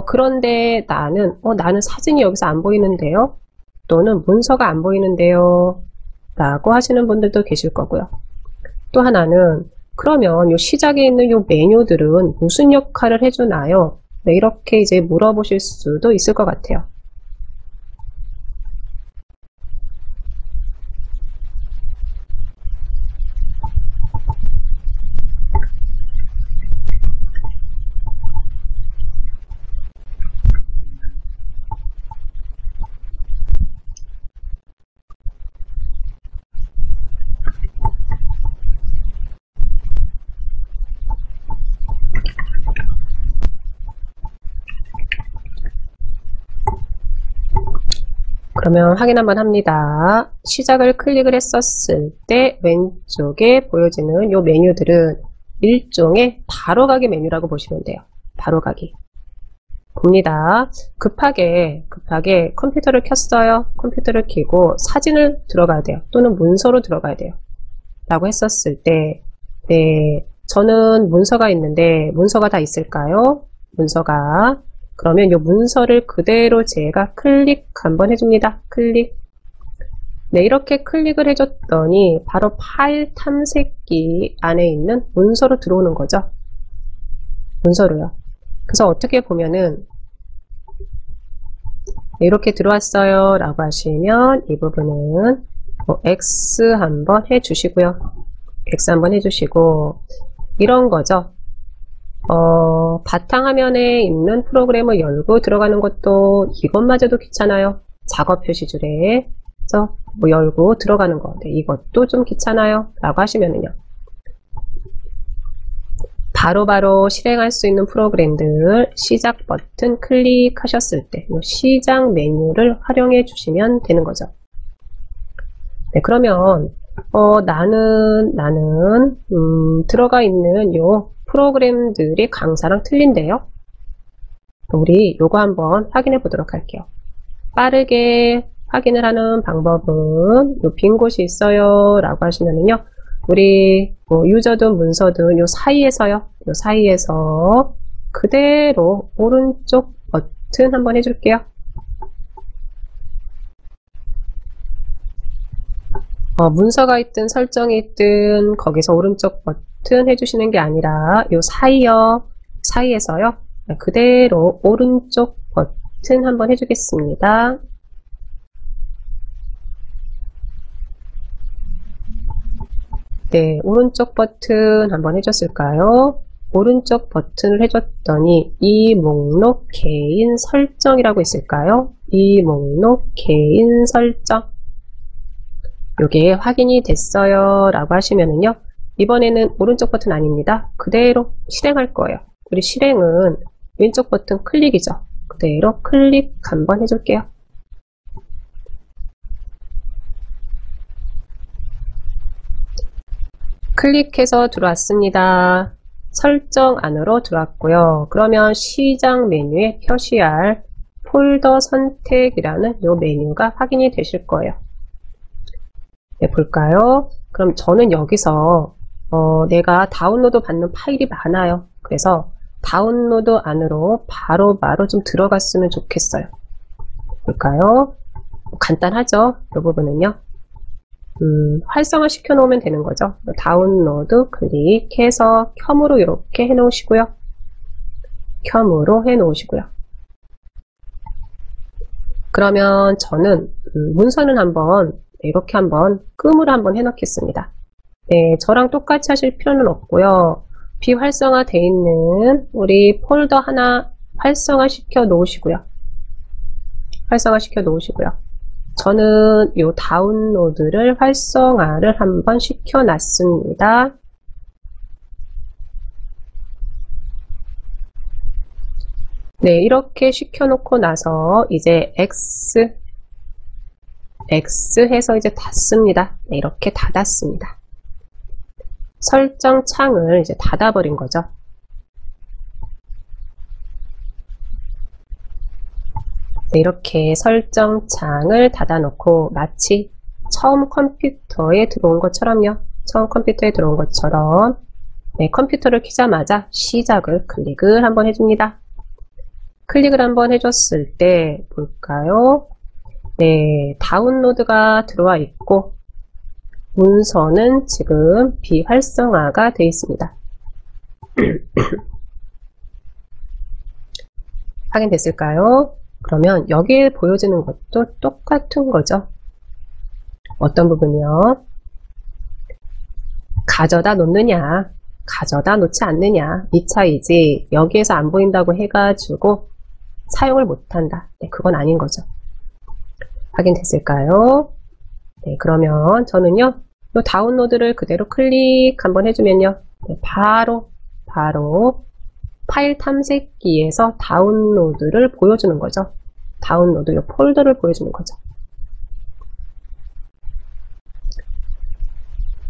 그런데 나는 사진이 여기서 안 보이는데요. 또는 문서가 안 보이는데요. 라고 하시는 분들도 계실 거고요. 또 하나는 그러면 요 시작에 있는 요 메뉴들은 무슨 역할을 해주나요? 네, 이렇게 이제 물어보실 수도 있을 것 같아요. 그러면 확인 한번 합니다. 시작을 클릭을 했었을 때 왼쪽에 보여지는 요 메뉴들은 일종의 바로가기 메뉴라고 보시면 돼요. 바로가기. 봅니다. 급하게 컴퓨터를 켰어요. 컴퓨터를 켜고 사진을 들어가야 돼요. 또는 문서로 들어가야 돼요. 라고 했었을 때, 네, 저는 문서가 있는데 문서가 다 있을까요? 문서가. 그러면 이 문서를 그대로 제가 클릭 한번 해줍니다. 클릭. 네, 이렇게 클릭을 해줬더니 바로 파일 탐색기 안에 있는 문서로 들어오는 거죠. 문서로요. 그래서 어떻게 보면은 이렇게 들어왔어요 라고 하시면 이 부분은 X 한번 해주시고요. X 한번 해주시고 이런 거죠. 바탕화면에 있는 프로그램을 열고 들어가는 것도 이것마저도 귀찮아요. 작업 표시줄에 그래서 열고 들어가는 거 이것도 좀 귀찮아요 라고 하시면은요. 바로바로 실행할 수 있는 프로그램들 시작 버튼 클릭하셨을 때 시작 메뉴를 활용해 주시면 되는 거죠. 네, 그러면 나는 들어가 있는 요 프로그램들이 강사랑 틀린데요. 우리 요거 한번 확인해 보도록 할게요. 빠르게 확인을 하는 방법은 요 빈 곳이 있어요 라고 하시면은요. 우리 유저든 문서든 요 사이에서요. 요 사이에서 그대로 오른쪽 버튼 한번 해줄게요. 문서가 있든 설정이 있든 거기서 오른쪽 버튼 해주시는 게 아니라 요 사이에서요. 그대로 오른쪽 버튼 한번 해주겠습니다. 네, 오른쪽 버튼 한번 해줬을까요? 오른쪽 버튼을 해줬더니 이 목록 개인 설정이라고 있을까요? 이 목록 개인 설정 요게 확인이 됐어요 라고 하시면은요. 이번에는 오른쪽 버튼 아닙니다. 그대로 실행할 거예요. 우리 실행은 왼쪽 버튼 클릭이죠. 그대로 클릭 한번 해줄게요. 클릭해서 들어왔습니다. 설정 안으로 들어왔고요. 그러면 시작 메뉴에 표시할 폴더 선택이라는 이 메뉴가 확인이 되실 거예요. 네, 볼까요? 그럼 저는 여기서 내가 다운로드 받는 파일이 많아요. 그래서 다운로드 안으로 바로바로 좀 들어갔으면 좋겠어요. 볼까요? 간단하죠? 이 부분은요. 활성화 시켜 놓으면 되는 거죠. 다운로드 클릭해서 켬으로 이렇게 해 놓으시고요. 켬으로 해 놓으시고요. 그러면 저는 문서는 한번 이렇게 한번 끔으로 한번 해 놓겠습니다. 네, 저랑 똑같이 하실 필요는 없고요. 비활성화 돼 있는 우리 폴더 하나 활성화 시켜 놓으시고요. 활성화 시켜 놓으시고요. 저는 이 다운로드를 활성화를 한번 시켜 놨습니다. 네, 이렇게 시켜 놓고 나서 이제 X 해서 이제 닫습니다. 네, 이렇게 닫았습니다. 설정 창을 이제 닫아버린 거죠. 네, 이렇게 설정 창을 닫아놓고 마치 처음 컴퓨터에 들어온 것처럼요. 처음 컴퓨터에 들어온 것처럼 네, 컴퓨터를 켜자마자 시작을 클릭을 한번 해줍니다. 클릭을 한번 해줬을 때 볼까요? 네, 다운로드가 들어와 있고 문서는 지금 비활성화가 되어 있습니다. 확인됐을까요? 그러면 여기에 보여지는 것도 똑같은 거죠. 어떤 부분이요? 가져다 놓느냐, 가져다 놓지 않느냐 이 차이지 여기에서 안 보인다고 해가지고 사용을 못한다. 네, 그건 아닌 거죠. 확인됐을까요? 네, 그러면 저는요, 이 다운로드를 그대로 클릭 한번 해주면요, 네, 바로 파일 탐색기에서 다운로드를 보여주는 거죠. 다운로드 이 폴더를 보여주는 거죠.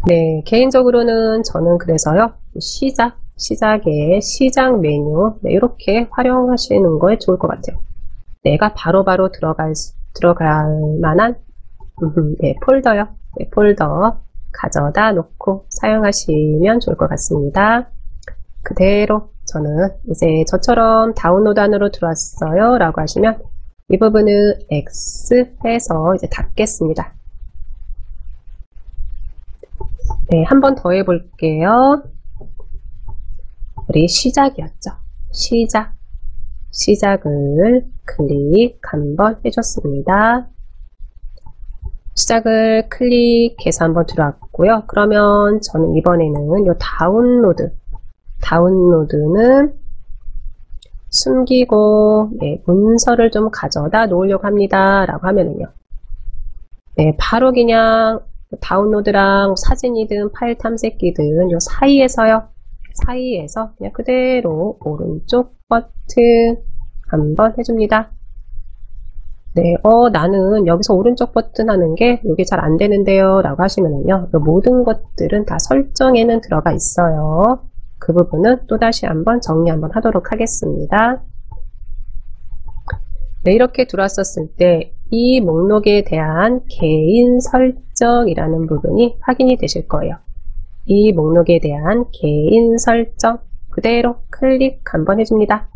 네, 개인적으로는 저는 그래서요, 시작의 시작 메뉴, 네, 이렇게 활용하시는 거에 좋을 것 같아요. 내가 바로바로 들어갈 만한 네, 폴더요. 네, 폴더 가져다 놓고 사용하시면 좋을 것 같습니다. 그대로 저는 이제 저처럼 다운로드 안으로 들어왔어요 라고 하시면 이 부분은 X 해서 이제 닫겠습니다. 네, 한 번 더 해볼게요. 우리 시작이었죠. 시작을 클릭 한번 해줬습니다. 시작을 클릭해서 한번 들어왔고요. 그러면 저는 이번에는 이 다운로드는 숨기고 네, 문서를 좀 가져다 놓으려고 합니다 라고 하면은요, 네, 바로 그냥 다운로드랑 사진이든 파일 탐색기든 요 사이에서 그냥 그대로 오른쪽 버튼 한번 해줍니다. 네, 나는 여기서 오른쪽 버튼 하는 게 이게 잘 안 되는데요 라고 하시면은요, 모든 것들은 다 설정에는 들어가 있어요. 그 부분은 또다시 한번 정리 한번 하도록 하겠습니다. 네, 이렇게 들어왔었을 때 이 목록에 대한 개인 설정이라는 부분이 확인이 되실 거예요. 이 목록에 대한 개인 설정 그대로 클릭 한번 해줍니다.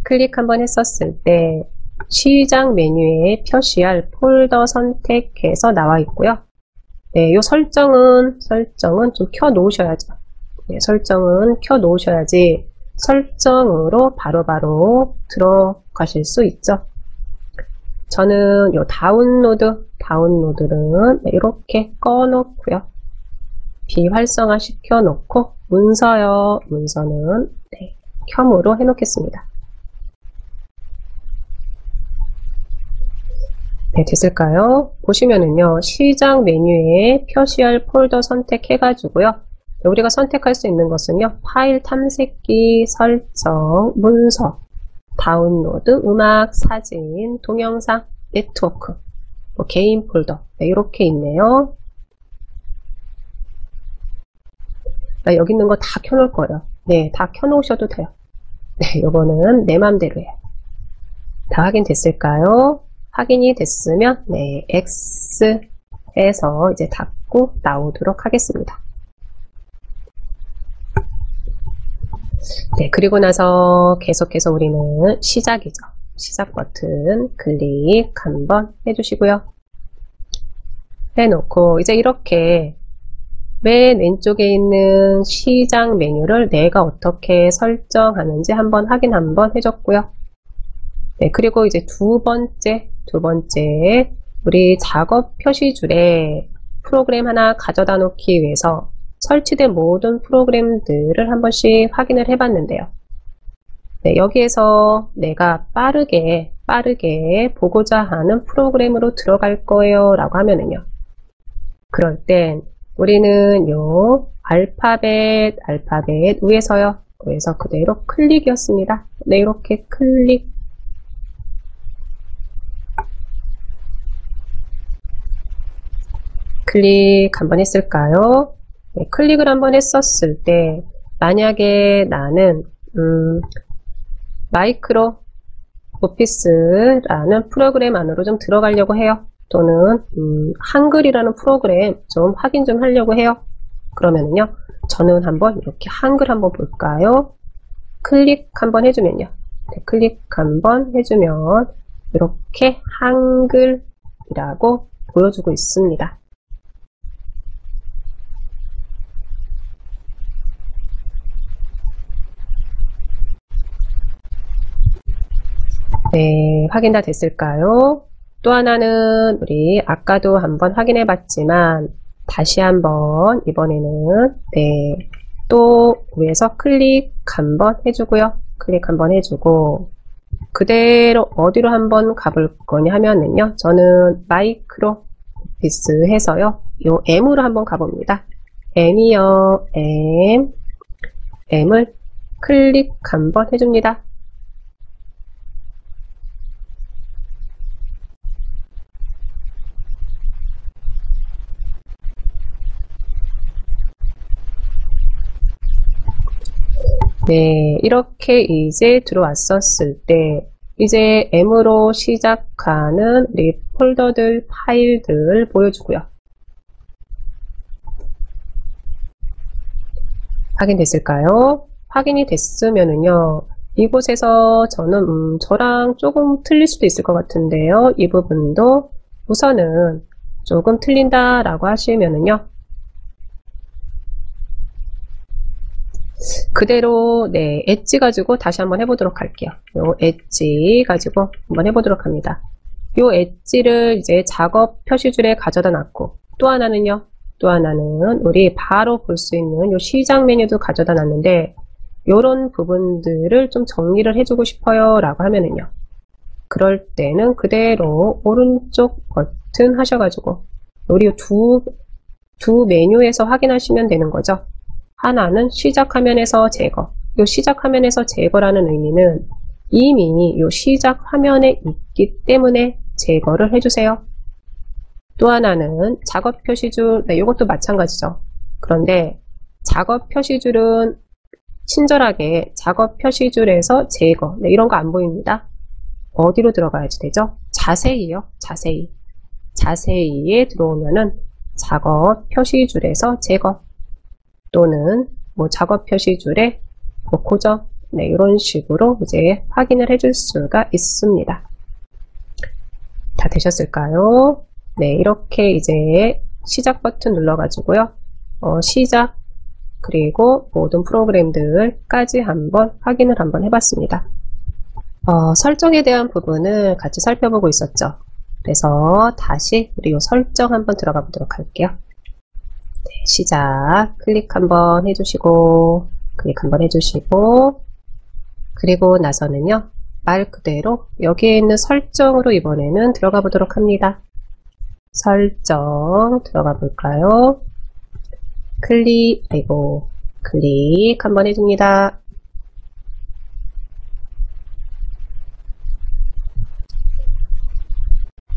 클릭 한번 했었을 때 시작 메뉴에 표시할 폴더 선택해서 나와 있고요. 네, 이 설정은 좀 켜 놓으셔야죠. 네, 설정은 켜 놓으셔야지 설정으로 바로바로 들어가실 수 있죠. 저는 이 다운로드는 이렇게 꺼놓고요. 비활성화 시켜 놓고 문서는 네, 켬으로 해 놓겠습니다. 네, 됐을까요? 보시면은요, 시작 메뉴에 표시할 폴더 선택해 가지고요. 우리가 선택할 수 있는 것은요, 파일 탐색기 설정, 문서, 다운로드, 음악, 사진, 동영상, 네트워크, 개인 폴더 네, 이렇게 있네요. 여기 있는 거 다 켜놓을 거예요. 네, 다 켜놓으셔도 돼요. 네, 요거는 내 맘대로예요. 다 확인됐을까요? 확인이 됐으면 네, X 해서 이제 닫고 나오도록 하겠습니다. 네, 그리고 나서 계속해서 우리는 시작이죠. 시작 버튼 클릭 한번 해주시고요. 해놓고 이제 이렇게 맨 왼쪽에 있는 시작 메뉴를 내가 어떻게 설정하는지 한번 확인 한번 해줬고요. 네, 그리고 이제 두 번째 우리 작업 표시줄에 프로그램 하나 가져다 놓기 위해서 설치된 모든 프로그램들을 한 번씩 확인을 해봤는데요. 네, 여기에서 내가 빠르게 보고자 하는 프로그램으로 들어갈 거예요 라고 하면은요, 그럴 땐 우리는 요 알파벳 위에서요, 위에서 그대로 클릭이었습니다. 네, 이렇게 클릭 한번 했을까요? 네, 클릭을 한번 했었을 때 만약에 나는 마이크로 오피스라는 프로그램 안으로 좀 들어가려고 해요. 또는 한글이라는 프로그램 좀 확인 좀 하려고 해요. 그러면은요, 저는 한번 이렇게 한글 한번 볼까요? 클릭 한번 해주면요. 네, 클릭 한번 해주면 이렇게 한글이라고 보여주고 있습니다. 네, 확인 다 됐을까요? 또 하나는 우리 아까도 한번 확인해 봤지만 다시 한번 이번에는 네, 또 위에서 클릭 한번 해주고요. 클릭 한번 해주고 그대로 어디로 한번 가볼 거냐 하면은요. 저는 마이크로 오피스 해서요. 요 M으로 한번 가봅니다. M이요. M을 클릭 한번 해줍니다. 네, 이렇게 이제 들어왔었을 때 이제 M으로 시작하는 우리 폴더들, 파일들 보여주고요. 확인됐을까요? 확인이 됐으면은요. 이곳에서 저는 저랑 조금 틀릴 수도 있을 것 같은데요. 이 부분도 우선은 조금 틀린다라고 하시면은요. 그대로 네 엣지 가지고 다시 한번 해보도록 할게요. 요 엣지 가지고 한번 해보도록 합니다. 요 엣지를 이제 작업 표시줄에 가져다 놨고 또 하나는요. 또 하나는 우리 바로 볼 수 있는 요 시작 메뉴도 가져다 놨는데 요런 부분들을 좀 정리를 해주고 싶어요 라고 하면은요. 그럴 때는 그대로 오른쪽 버튼 하셔가지고 우리 두 메뉴에서 확인하시면 되는 거죠. 하나는 시작 화면에서 제거. 요 시작 화면에서 제거라는 의미는 이미 요 시작 화면에 있기 때문에 제거를 해주세요. 또 하나는 작업 표시줄, 네, 이것도 마찬가지죠. 그런데 작업 표시줄은 친절하게 작업 표시줄에서 제거, 네, 이런 거 안 보입니다. 어디로 들어가야지 되죠? 자세히요. 자세히. 자세히에 들어오면은 작업 표시줄에서 제거. 또는 뭐 작업 표시줄에 뭐 고정, 네, 이런 식으로 이제 확인을 해줄 수가 있습니다. 다 되셨을까요? 네, 이렇게 이제 시작 버튼 눌러가지고요. 시작 그리고 모든 프로그램들까지 한번 확인을 한번 해봤습니다. 설정에 대한 부분을 같이 살펴보고 있었죠. 그래서 다시 우리 요 설정 한번 들어가 보도록 할게요. 네, 시작 클릭 한번 해주시고 클릭 한번 해주시고 그리고 나서는요 말 그대로 여기에 있는 설정으로 이번에는 들어가 보도록 합니다. 설정 들어가 볼까요? 클릭 한번 해줍니다.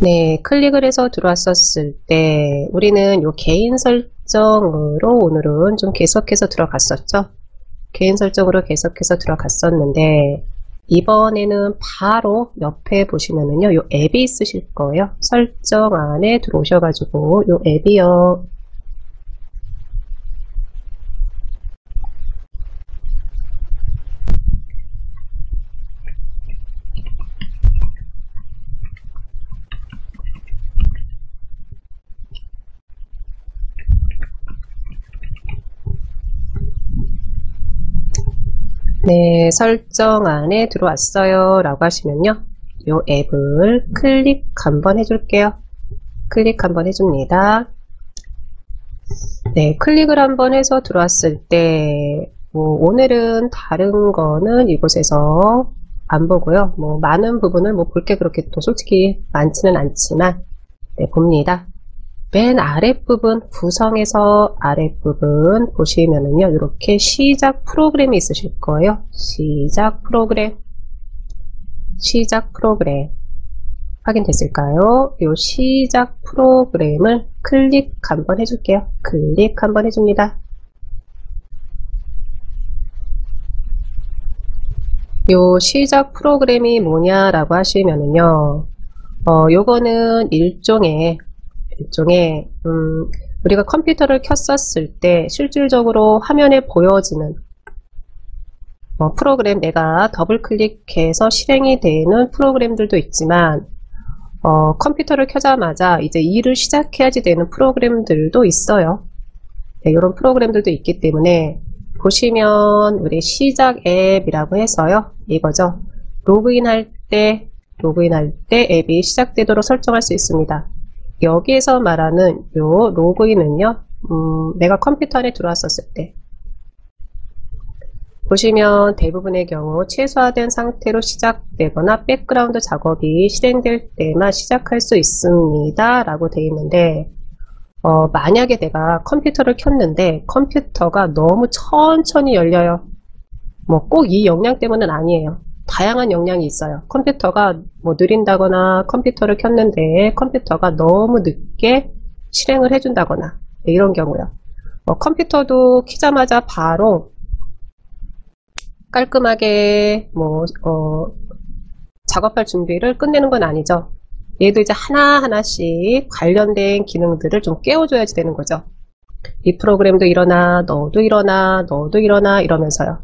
네, 클릭을 해서 들어왔었을 때 우리는 요 개인 설정으로 오늘은 좀 계속해서 들어갔었죠. 개인 설정으로 계속해서 들어갔었는데 이번에는 바로 옆에 보시면은요 요 앱이 있으실 거예요. 설정 안에 들어오셔가지고 요 앱이요. 네, 설정 안에 들어왔어요 라고 하시면요 요 앱을 클릭 한번 해줄게요. 클릭 한번 해줍니다. 네, 클릭을 한번 해서 들어왔을 때 뭐 오늘은 다른 거는 이곳에서 안 보고요. 뭐 많은 부분을 뭐 볼 게 그렇게 또 솔직히 많지는 않지만 네, 봅니다. 맨 아랫부분 구성에서 아랫부분 보시면은요 이렇게 시작 프로그램이 있으실 거예요. 시작 프로그램 확인됐을까요? 이 시작 프로그램을 클릭 한번 해줄게요. 클릭 한번 해줍니다. 이 시작 프로그램이 뭐냐라고 하시면은요 요거는 일종의 우리가 컴퓨터를 켰었을 때 실질적으로 화면에 보여지는 프로그램, 내가 더블 클릭해서 실행이 되는 프로그램들도 있지만 컴퓨터를 켜자마자 이제 일을 시작해야지 되는 프로그램들도 있어요. 네, 이런 프로그램들도 있기 때문에 보시면 우리 시작 앱이라고 해서요. 이거죠. 로그인할 때 앱이 시작되도록 설정할 수 있습니다. 여기에서 말하는 요 로그인은요. 내가 컴퓨터 안에 들어왔었을 때 보시면 대부분의 경우 최소화된 상태로 시작되거나 백그라운드 작업이 실행될 때만 시작할 수 있습니다 라고 되어 있는데 만약에 내가 컴퓨터를 켰는데 컴퓨터가 너무 천천히 열려요. 뭐 꼭 이 역량 때문은 아니에요. 다양한 역량이 있어요. 컴퓨터가 뭐 느린다거나 컴퓨터를 켰는데 컴퓨터가 너무 늦게 실행을 해준다거나 이런 경우요. 컴퓨터도 키자마자 바로 깔끔하게 작업할 준비를 끝내는 건 아니죠. 얘도 이제 하나하나씩 관련된 기능들을 좀 깨워줘야지 되는 거죠. 이 프로그램도 일어나, 너도 일어나, 너도 일어나 이러면서요.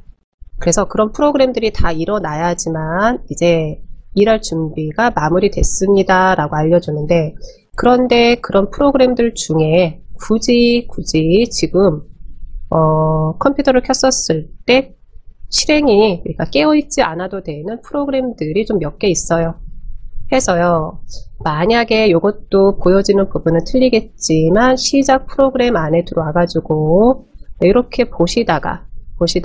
그래서 그런 프로그램들이 다 일어나야지만 이제 일할 준비가 마무리됐습니다 라고 알려주는데, 그런데 그런 프로그램들 중에 굳이 지금 컴퓨터를 켰었을 때 실행이 그러니까 깨어있지 않아도 되는 프로그램들이 좀 몇 개 있어요. 해서요. 만약에 이것도 보여지는 부분은 틀리겠지만 시작 프로그램 안에 들어와 가지고 이렇게 보시다가 혹시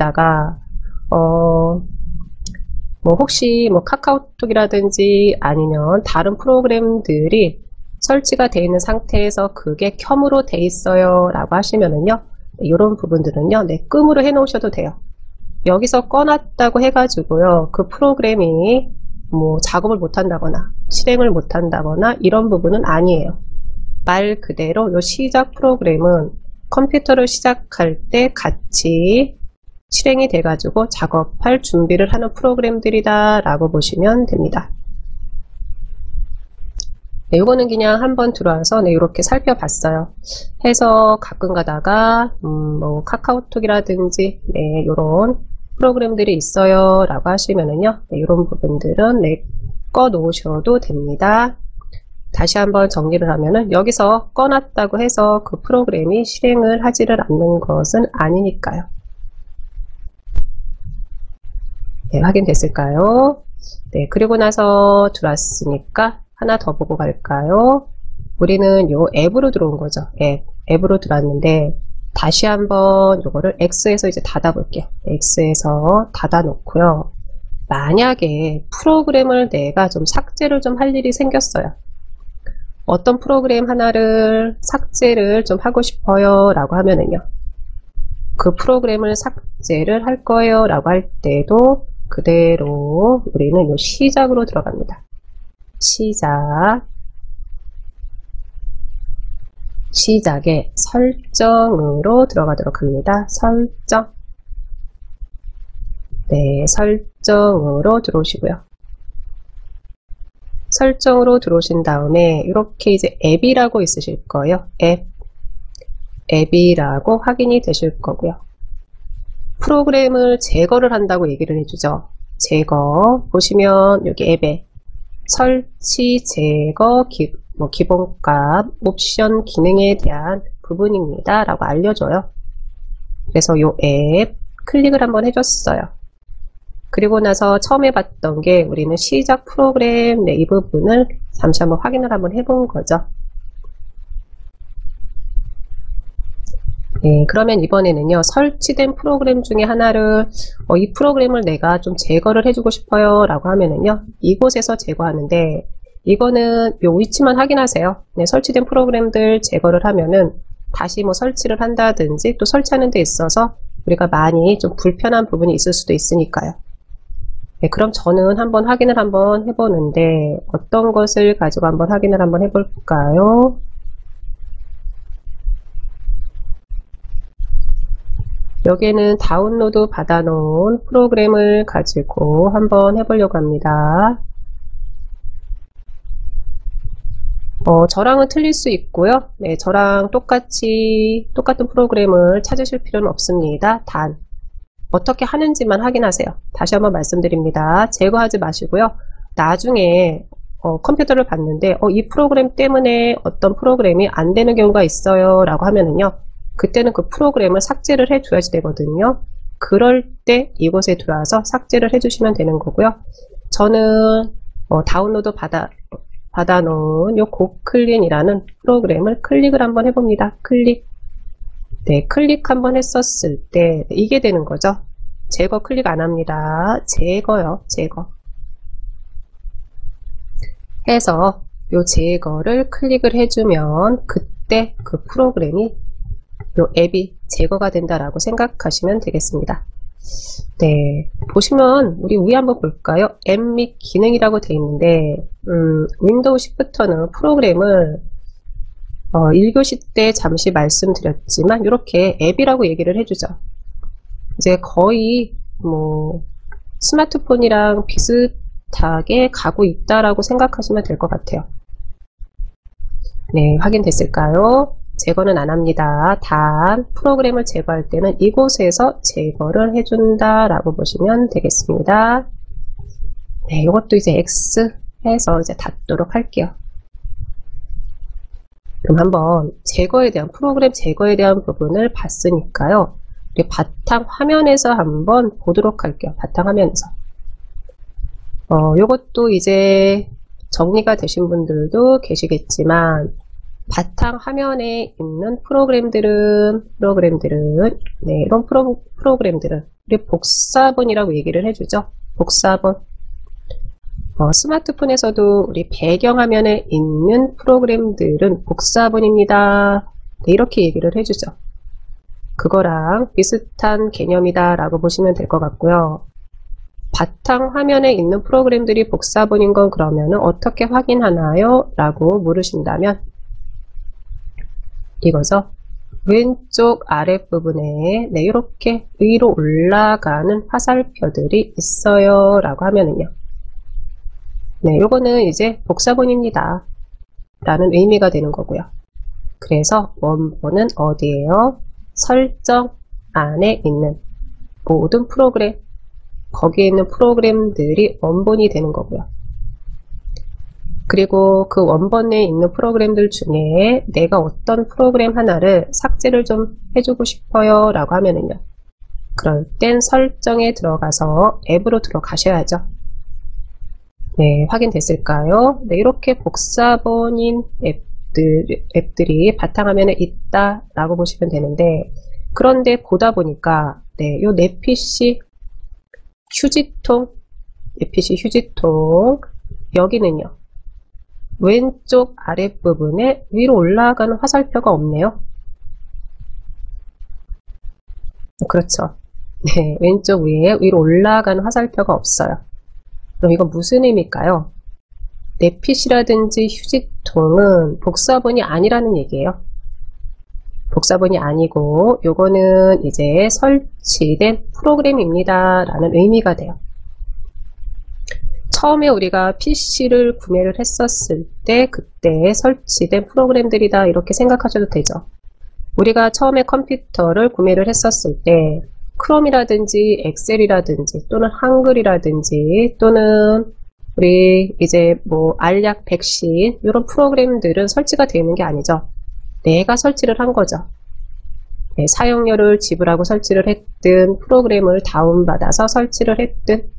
카카오톡이라든지 아니면 다른 프로그램들이 설치가 되어 있는 상태에서 그게 켬으로 돼 있어요 라고 하시면은요, 이런 부분들은요, 끔으로 해 놓으셔도 돼요. 여기서 꺼놨다고 해가지고요, 그 프로그램이 작업을 못한다거나 실행을 못한다거나 이런 부분은 아니에요. 말 그대로 이 시작 프로그램은 컴퓨터를 시작할 때 같이 실행이 돼가지고 작업할 준비를 하는 프로그램들이다 라고 보시면 됩니다. 네, 이거는 그냥 한번 들어와서 이렇게 살펴봤어요. 해서 가끔 가다가 카카오톡이라든지 이런 프로그램들이 있어요 라고 하시면은요, 이런 부분들은 꺼 놓으셔도 됩니다. 다시 한번 정리를 하면은 여기서 꺼놨다고 해서 그 프로그램이 실행을 하지를 않는 것은 아니니까요. 네, 확인됐을까요? 네, 그리고 나서 들어왔으니까 하나 더 보고 갈까요? 우리는 요 앱으로 들어온 거죠. 앱으로 들어왔는데 다시 한번 요거를 X에서 이제 닫아 볼게요. X에서 닫아 놓고요. 만약에 프로그램을 내가 좀 삭제를 좀 할 일이 생겼어요. 어떤 프로그램 하나를 삭제를 좀 하고 싶어요 라고 하면은요, 그 프로그램을 삭제를 할 거예요 라고 할 때도 그대로 우리는 요 시작으로 들어갑니다. 시작에 설정으로 들어가도록 합니다. 설정. 네, 설정으로 들어오시고요. 설정으로 들어오신 다음에 이렇게 이제 앱이라고 있으실 거예요. 앱이라고 확인이 되실 거고요. 프로그램을 제거를 한다고 얘기를 해주죠. 제거. 보시면 여기 앱에 설치, 제거, 기본값, 옵션 기능에 대한 부분입니다 라고 알려줘요. 그래서 요 앱 클릭을 한번 해줬어요. 그리고 나서 처음에 봤던 게 우리는 시작 프로그램, 이 부분을 잠시 한번 확인을 한번 해본 거죠. 네, 그러면 이번에는요, 설치된 프로그램 중에 하나를 이 프로그램을 내가 좀 제거를 해주고 싶어요 라고 하면은요, 이곳에서 제거하는데, 이거는 요 위치만 확인하세요. 네, 설치된 프로그램들 제거를 하면은 다시 설치를 한다든지 또 설치하는 데 있어서 우리가 많이 좀 불편한 부분이 있을 수도 있으니까요. 네, 그럼 저는 한번 확인을 한번 해보는데 어떤 것을 가지고 한번 확인을 한번 해볼까요? 여기에는 다운로드 받아놓은 프로그램을 가지고 한번 해보려고 합니다. 저랑은 틀릴 수 있고요. 네, 저랑 똑같은 프로그램을 찾으실 필요는 없습니다. 단, 어떻게 하는지만 확인하세요. 다시 한번 말씀드립니다. 제거하지 마시고요. 나중에 컴퓨터를 봤는데 이 프로그램 때문에 어떤 프로그램이 안 되는 경우가 있어요 라고 하면은요, 그때는 그 프로그램을 삭제를 해 줘야지 되거든요. 그럴 때 이곳에 들어와서 삭제를 해 주시면 되는 거고요. 저는 다운로드 받아놓은 요 고클린이라는 프로그램을 클릭을 한번 해봅니다. 네, 클릭 한번 했었을 때 이게 되는 거죠. 제거 클릭 안 합니다. 제거요. 제거 해서 요 제거를 클릭을 해주면 그때 그 프로그램이, 요 앱이 제거가 된다라고 생각하시면 되겠습니다. 네, 보시면 우리 위에 한번 볼까요? 앱 및 기능이라고 되어 있는데 윈도우 10부터는 프로그램을 1교시 때 잠시 말씀드렸지만 이렇게 앱이라고 얘기를 해주죠. 이제 거의 뭐 스마트폰이랑 비슷하게 가고 있다라고 생각하시면 될 것 같아요. 네, 확인됐을까요? 제거는 안 합니다. 단 프로그램을 제거할 때는 이곳에서 제거를 해준다라고 보시면 되겠습니다. 네, 이것도 이제 X 해서 이제 닫도록 할게요. 그럼 한번 프로그램 제거에 대한 부분을 봤으니까요. 우리 바탕 화면에서 한번 보도록 할게요. 바탕 화면에서. 요것도 이제 정리가 되신 분들도 계시겠지만, 바탕 화면에 있는 프로그램들은 네, 이런 프로그램들은 우리 복사본이라고 얘기를 해주죠. 복사본. 스마트폰에서도 우리 배경화면에 있는 프로그램들은 복사본입니다. 네, 이렇게 얘기를 해주죠. 그거랑 비슷한 개념이다 라고 보시면 될 것 같고요. 바탕화면에 있는 프로그램들이 복사본인 건 그러면 어떻게 확인하나요? 라고 물으신다면 이거죠. 왼쪽 아랫부분에 네, 이렇게 위로 올라가는 화살표들이 있어요 라고 하면은요, 네, 요거는 이제 복사본입니다 라는 의미가 되는 거고요. 그래서 원본은 어디예요? 설정 안에 있는 모든 프로그램, 거기에 있는 프로그램들이 원본이 되는 거고요. 그리고 그 원본에 있는 프로그램들 중에 내가 어떤 프로그램 하나를 삭제를 좀 해주고 싶어요 라고 하면은요, 그럴 땐 설정에 들어가서 앱으로 들어가셔야죠. 네, 확인됐을까요? 네, 이렇게 복사본인 앱들이 바탕화면에 있다 라고 보시면 되는데, 그런데 보다 보니까 네, 요 내 PC 휴지통 여기는요, 왼쪽 아랫부분에 위로 올라가는 화살표가 없네요. 그렇죠. 네, 왼쪽 위에 위로 올라가는 화살표가 없어요. 그럼 이건 무슨 의미일까요? 내 PC라든지 휴지통은 복사본이 아니라는 얘기예요. 복사본이 아니고 요거는 이제 설치된 프로그램입니다 라는 의미가 돼요. 처음에 우리가 PC를 구매를 했었을 때 그때 설치된 프로그램들이다 이렇게 생각하셔도 되죠. 우리가 처음에 컴퓨터를 구매를 했었을 때 크롬이라든지 엑셀이라든지 또는 한글이라든지 또는 우리 이제 뭐 알약, 백신 이런 프로그램들은 설치가 되어 있는 게 아니죠. 내가 설치를 한 거죠. 네, 사용료를 지불하고 설치를 했든 프로그램을 다운받아서 설치를 했든.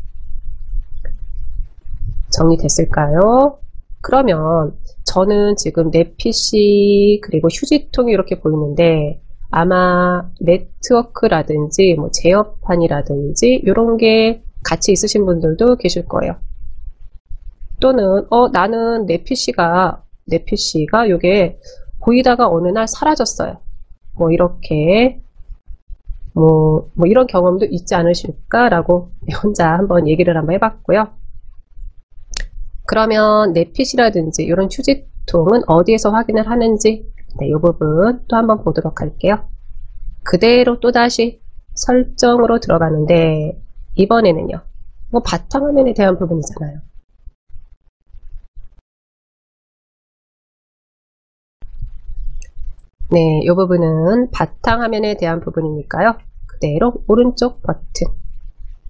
정리됐을까요? 그러면 저는 지금 내 PC 그리고 휴지통이 이렇게 보이는데 아마 네트워크라든지 뭐 제어판이라든지 이런 게 같이 있으신 분들도 계실 거예요. 또는 나는 내 PC가 요게 보이다가 어느 날 사라졌어요. 뭐 이렇게 뭐 이런 경험도 있지 않으실까라고 혼자 한번 얘기를 한번 해봤고요. 그러면 내 PC라든지 이런 휴지통은 어디에서 확인을 하는지 네, 이 부분 또 한번 보도록 할게요. 그대로 또다시 설정으로 들어가는데 이번에는요, 뭐 바탕화면에 대한 부분이잖아요. 네, 이 부분은 바탕화면에 대한 부분이니까요. 그대로 오른쪽 버튼,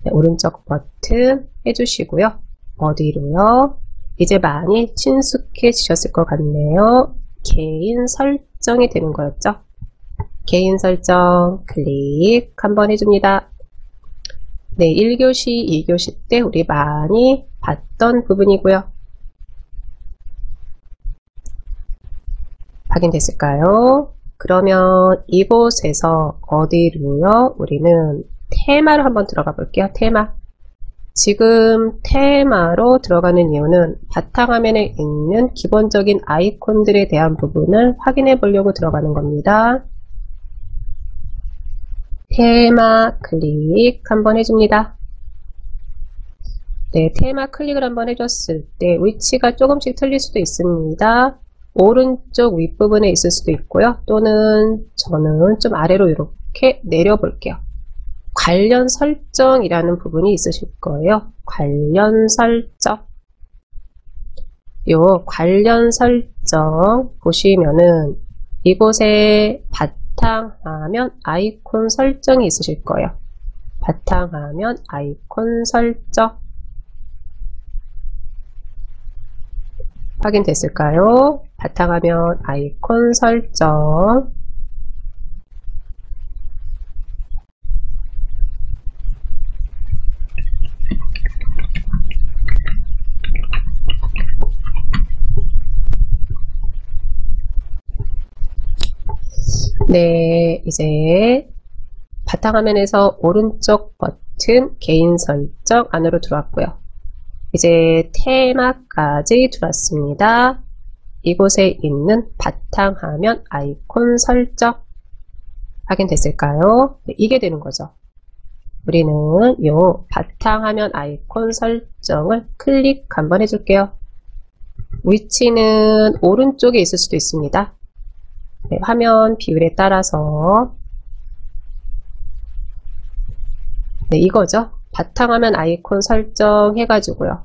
네, 오른쪽 버튼 해주시고요. 어디로요? 이제 많이 친숙해지셨을 것 같네요. 개인 설정이 되는 거였죠. 개인 설정 클릭 한번 해줍니다. 네, 1교시, 2교시 때 우리 많이 봤던 부분이고요. 확인됐을까요? 그러면 이곳에서 어디로요? 우리는 테마로 한번 들어가 볼게요. 테마. 지금 테마로 들어가는 이유는 바탕화면에 있는 기본적인 아이콘들에 대한 부분을 확인해 보려고 들어가는 겁니다. 테마 클릭 한번 해줍니다. 네, 테마 클릭을 한번 해줬을 때 위치가 조금씩 틀릴 수도 있습니다. 오른쪽 윗부분에 있을 수도 있고요. 또는 저는 좀 아래로 이렇게 내려볼게요. 관련 설정이라는 부분이 있으실 거예요. 관련 설정. 요 관련 설정 보시면은 이곳에 바탕화면 아이콘 설정이 있으실 거예요. 바탕화면 아이콘 설정. 확인됐을까요? 바탕화면 아이콘 설정. 네, 이제 바탕화면에서 오른쪽 버튼 개인 설정 안으로 들어왔고요. 이제 테마까지 들어왔습니다. 이곳에 있는 바탕화면 아이콘 설정 확인됐을까요? 네, 이게 되는 거죠. 우리는 요 바탕화면 아이콘 설정을 클릭 한번 해줄게요. 위치는 오른쪽에 있을 수도 있습니다. 네, 화면 비율에 따라서 네, 이거죠. 바탕화면 아이콘 설정 해가지고요.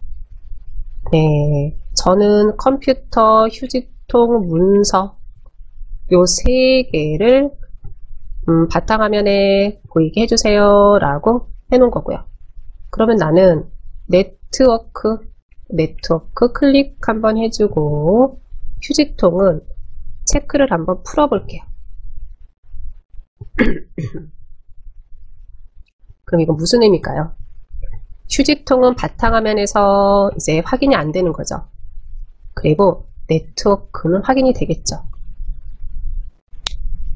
네, 저는 컴퓨터, 휴지통, 문서 요 세 개를 바탕화면에 보이게 해주세요 라고 해놓은 거고요. 그러면 나는 네트워크 클릭 한번 해주고 휴지통은 체크를 한번 풀어볼게요. 그럼 이거 무슨 의미일까요? 휴지통은 바탕화면에서 이제 확인이 안 되는 거죠. 그리고 네트워크는 확인이 되겠죠.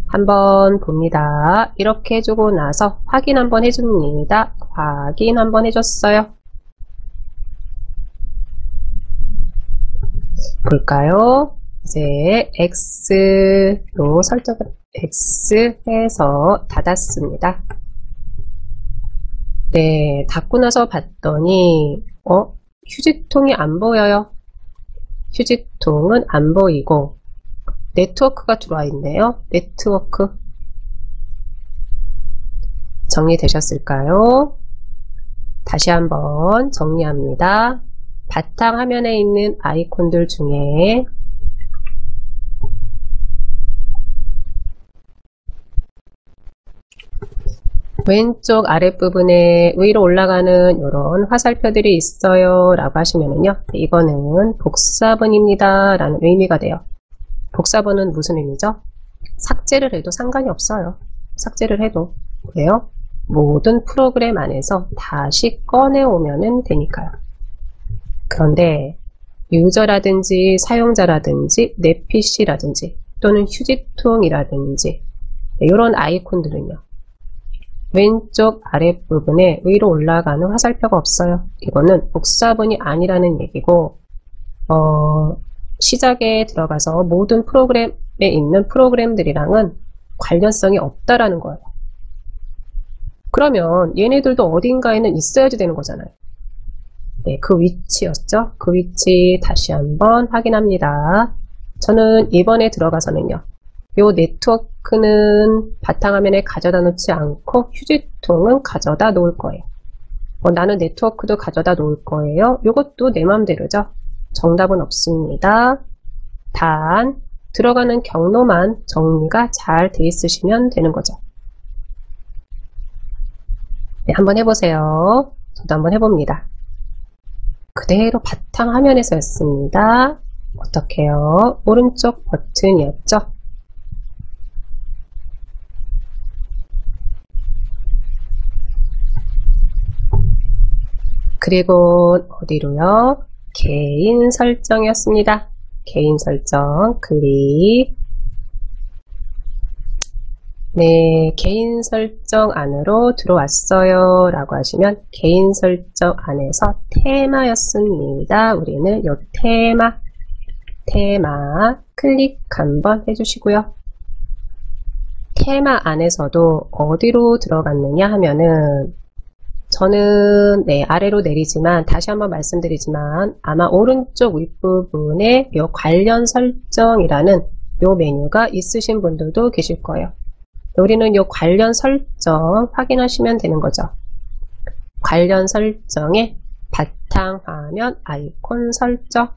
한번 봅니다. 이렇게 해주고 나서 확인 한번 해줍니다. 확인 한번 해줬어요. 볼까요? 이제 X로 설정을 X 해서 닫았습니다. 네, 닫고 나서 봤더니 휴지통이 안 보여요. 휴지통은 안 보이고 네트워크가 들어와 있네요. 네트워크 정리되셨을까요? 다시 한번 정리합니다. 바탕화면에 있는 아이콘들 중에 왼쪽 아랫부분에 위로 올라가는 이런 화살표들이 있어요 라고 하시면은요, 이거는 복사본입니다 라는 의미가 돼요. 복사본은 무슨 의미죠? 삭제를 해도 상관이 없어요. 삭제를 해도. 왜요? 모든 프로그램 안에서 다시 꺼내오면 되니까요. 그런데 유저라든지 사용자라든지 내 PC라든지 또는 휴지통이라든지 이런 아이콘들은요, 왼쪽 아랫부분에 위로 올라가는 화살표가 없어요. 이거는 복사본이 아니라는 얘기고 시작에 들어가서 모든 프로그램에 있는 프로그램들이랑은 관련성이 없다라는 거예요. 그러면 얘네들도 어딘가에는 있어야지 되는 거잖아요. 네, 그 위치였죠. 그 위치 다시 한번 확인합니다. 저는 이번에 들어가서는요, 요 네트워크는 바탕화면에 가져다 놓지 않고 휴지통은 가져다 놓을 거예요. 나는 네트워크도 가져다 놓을 거예요. 요것도 내 맘대로죠. 정답은 없습니다. 단 들어가는 경로만 정리가 잘 돼 있으시면 되는 거죠. 네, 한번 해보세요. 저도 한번 해봅니다. 그대로 바탕화면에서였습니다. 어떻게요? 오른쪽 버튼이었죠? 그리고 어디로요? 개인 설정이었습니다. 개인 설정 클릭. 네, 개인 설정 안으로 들어왔어요 라고 하시면 개인 설정 안에서 테마였습니다. 우리는 요 테마 클릭 한번 해주시고요. 테마 안에서도 어디로 들어갔느냐 하면은 저는 아래로 내리지만 다시 한번 말씀드리지만 아마 오른쪽 윗부분에 요 관련 설정이라는 요 메뉴가 있으신 분들도 계실 거예요. 우리는 요 관련 설정 확인하시면 되는 거죠. 관련 설정에 바탕화면 아이콘 설정,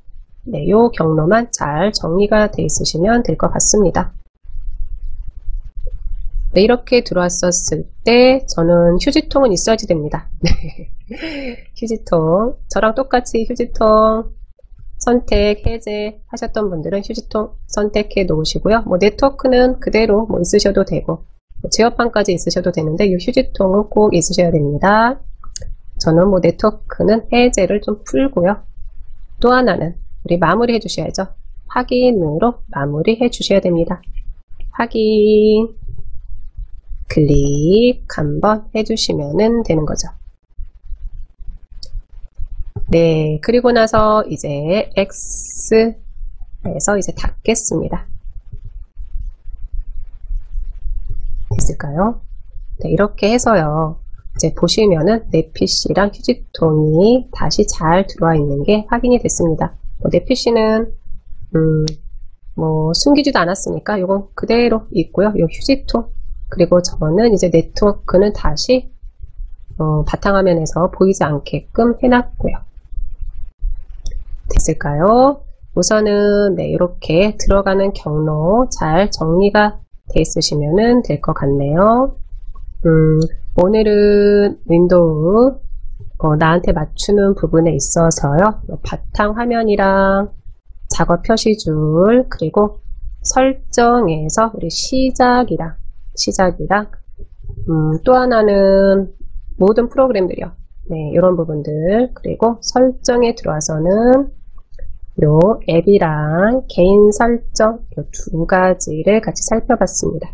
네, 요 경로만 잘 정리가 되어 있으시면 될 것 같습니다. 네, 이렇게 들어왔었을 때 저는 휴지통은 있어야지 됩니다. 휴지통, 저랑 똑같이 휴지통 선택, 해제 하셨던 분들은 휴지통 선택해 놓으시고요. 네트워크는 그대로 있으셔도 되고 제어판까지 있으셔도 되는데 이 휴지통은 꼭 있으셔야 됩니다. 저는 네트워크는 해제를 좀 풀고요. 또 하나는 우리 마무리 해주셔야죠. 확인으로 마무리 해주셔야 됩니다. 확인 클릭 한번 해주시면 되는 거죠. 네, 그리고 나서 이제 X에서 이제 닫겠습니다. 됐을까요? 네, 이렇게 해서요. 이제 보시면은 내 PC랑 휴지통이 다시 잘 들어와 있는 게 확인이 됐습니다. 내 PC는 숨기지도 않았으니까 이건 그대로 있고요. 요 휴지통 그리고 저는 이제 네트워크는 다시 바탕화면에서 보이지 않게끔 해놨고요. 됐을까요? 우선은 이렇게 들어가는 경로 잘 정리가 돼 있으시면 될 것 같네요. 오늘은 윈도우 나한테 맞추는 부분에 있어서요. 바탕화면이랑 작업 표시줄 그리고 설정에서 우리 시작이랑 또 하나는 모든 프로그램들이요. 네, 이런 부분들 그리고 설정에 들어와서는 요 앱이랑 개인 설정 요 두 가지를 같이 살펴봤습니다.